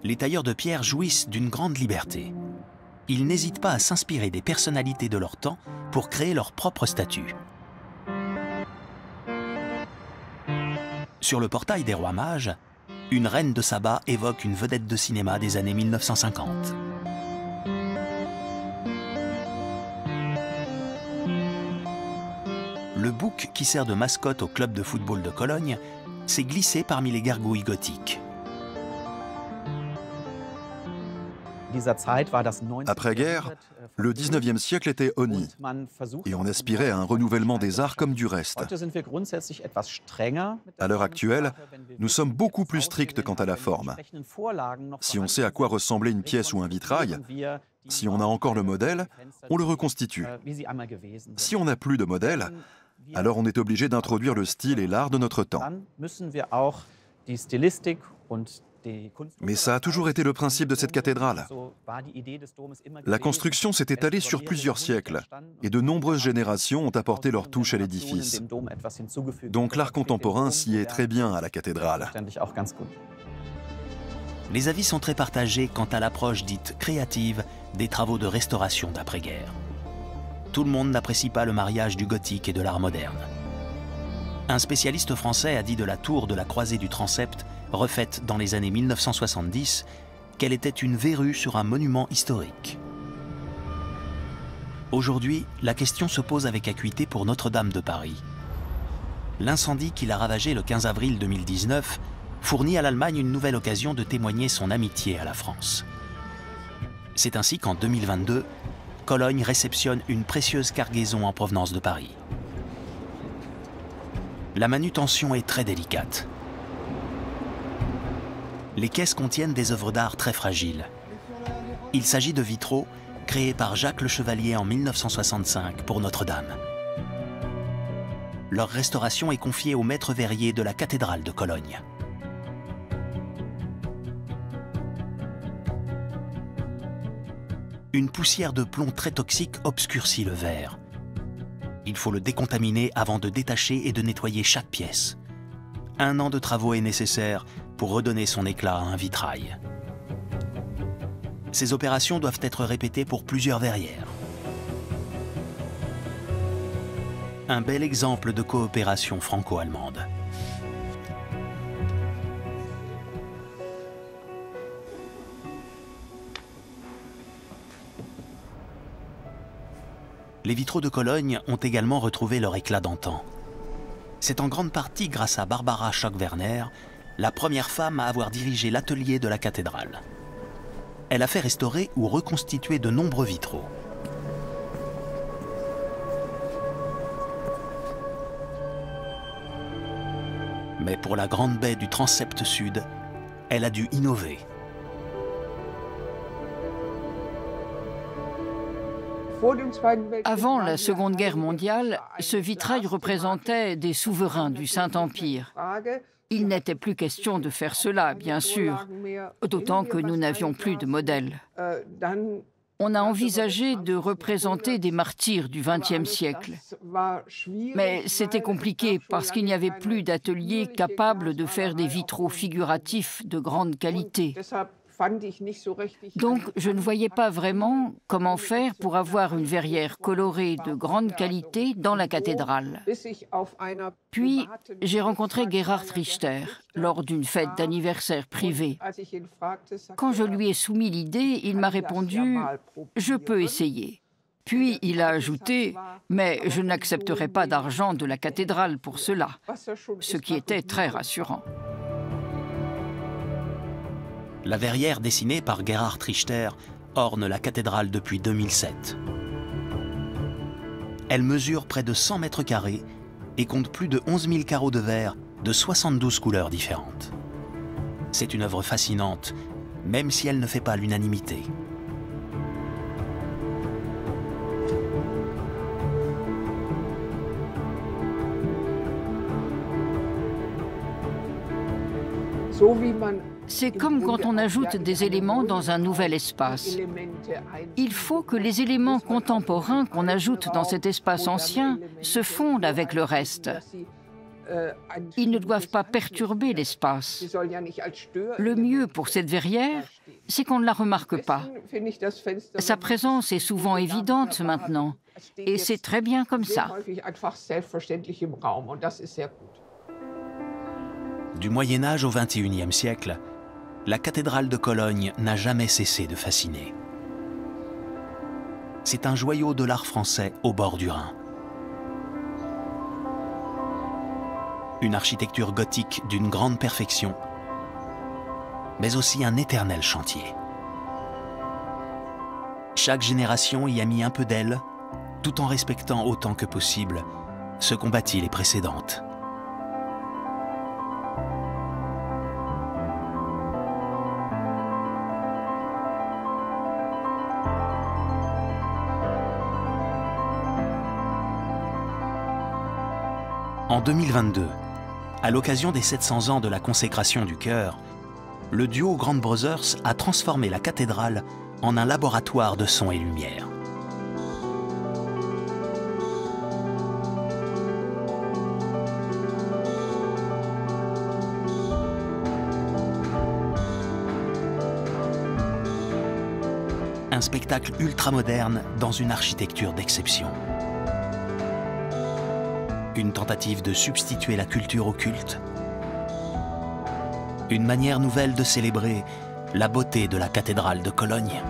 les tailleurs de pierre jouissent d'une grande liberté. Ils n'hésitent pas à s'inspirer des personnalités de leur temps pour créer leur propre statue. Sur le portail des rois mages, une reine de Saba évoque une vedette de cinéma des années 1950. Le bouc qui sert de mascotte au club de football de Cologne s'est glissé parmi les gargouilles gothiques. Après-guerre, le 19e siècle était honni, et on aspirait à un renouvellement des arts comme du reste. À l'heure actuelle, nous sommes beaucoup plus stricts quant à la forme. Si on sait à quoi ressemblait une pièce ou un vitrail, si on a encore le modèle, on le reconstitue. Si on n'a plus de modèle, alors on est obligé d'introduire le style et l'art de notre temps. Mais ça a toujours été le principe de cette cathédrale. La construction s'est étalée sur plusieurs siècles, et de nombreuses générations ont apporté leur touche à l'édifice. Donc l'art contemporain s'y est très bien à la cathédrale. Les avis sont très partagés quant à l'approche dite créative des travaux de restauration d'après-guerre. Tout le monde n'apprécie pas le mariage du gothique et de l'art moderne. Un spécialiste français a dit de la tour de la croisée du transept, refaite dans les années 1970, qu'elle était une verrue sur un monument historique. Aujourd'hui, la question se pose avec acuité pour Notre-Dame de Paris. L'incendie qui l'a ravagée le 15 avril 2019 fournit à l'Allemagne une nouvelle occasion de témoigner son amitié à la France. C'est ainsi qu'en 2022, Cologne réceptionne une précieuse cargaison en provenance de Paris. La manutention est très délicate. Les caisses contiennent des œuvres d'art très fragiles. Il s'agit de vitraux créés par Jacques Le Chevalier en 1965 pour Notre-Dame. Leur restauration est confiée au maître verrier de la cathédrale de Cologne. Une poussière de plomb très toxique obscurcit le verre. Il faut le décontaminer avant de détacher et de nettoyer chaque pièce. 1 an de travaux est nécessaire pour redonner son éclat à un vitrail. Ces opérations doivent être répétées pour plusieurs verrières. Un bel exemple de coopération franco-allemande. Les vitraux de Cologne ont également retrouvé leur éclat d'antan. C'est en grande partie grâce à Barbara Schock-Werner, la première femme à avoir dirigé l'atelier de la cathédrale. Elle a fait restaurer ou reconstituer de nombreux vitraux. Mais pour la grande baie du transept sud, elle a dû innover. Avant la Seconde Guerre mondiale, ce vitrail représentait des souverains du Saint-Empire. Il n'était plus question de faire cela, bien sûr, d'autant que nous n'avions plus de modèle. On a envisagé de représenter des martyrs du XXe siècle. Mais c'était compliqué parce qu'il n'y avait plus d'ateliers capables de faire des vitraux figuratifs de grande qualité. Donc, je ne voyais pas vraiment comment faire pour avoir une verrière colorée de grande qualité dans la cathédrale. Puis, j'ai rencontré Gerhard Richter lors d'une fête d'anniversaire privée. Quand je lui ai soumis l'idée, il m'a répondu « Je peux essayer ». Puis, il a ajouté « Mais je n'accepterai pas d'argent de la cathédrale pour cela », ce qui était très rassurant. La verrière dessinée par Gerhard Richter orne la cathédrale depuis 2007. Elle mesure près de 100 mètres carrés et compte plus de 11 000 carreaux de verre de 72 couleurs différentes. C'est une œuvre fascinante, même si elle ne fait pas l'unanimité. C'est comme quand on ajoute des éléments dans un nouvel espace. Il faut que les éléments contemporains qu'on ajoute dans cet espace ancien se fondent avec le reste. Ils ne doivent pas perturber l'espace. Le mieux pour cette verrière, c'est qu'on ne la remarque pas. Sa présence est souvent évidente maintenant, et c'est très bien comme ça. Du Moyen-Âge au XXIe siècle, la cathédrale de Cologne n'a jamais cessé de fasciner. C'est un joyau de l'art français au bord du Rhin. Une architecture gothique d'une grande perfection, mais aussi un éternel chantier. Chaque génération y a mis un peu d'elle, tout en respectant autant que possible ce qu'ont bâti les précédentes. En 2022, à l'occasion des 700 ans de la consécration du chœur, le duo Grant Brothers a transformé la cathédrale en un laboratoire de son et lumière. Un spectacle ultramoderne dans une architecture d'exception. Une tentative de substituer la culture au culte. Une manière nouvelle de célébrer la beauté de la cathédrale de Cologne.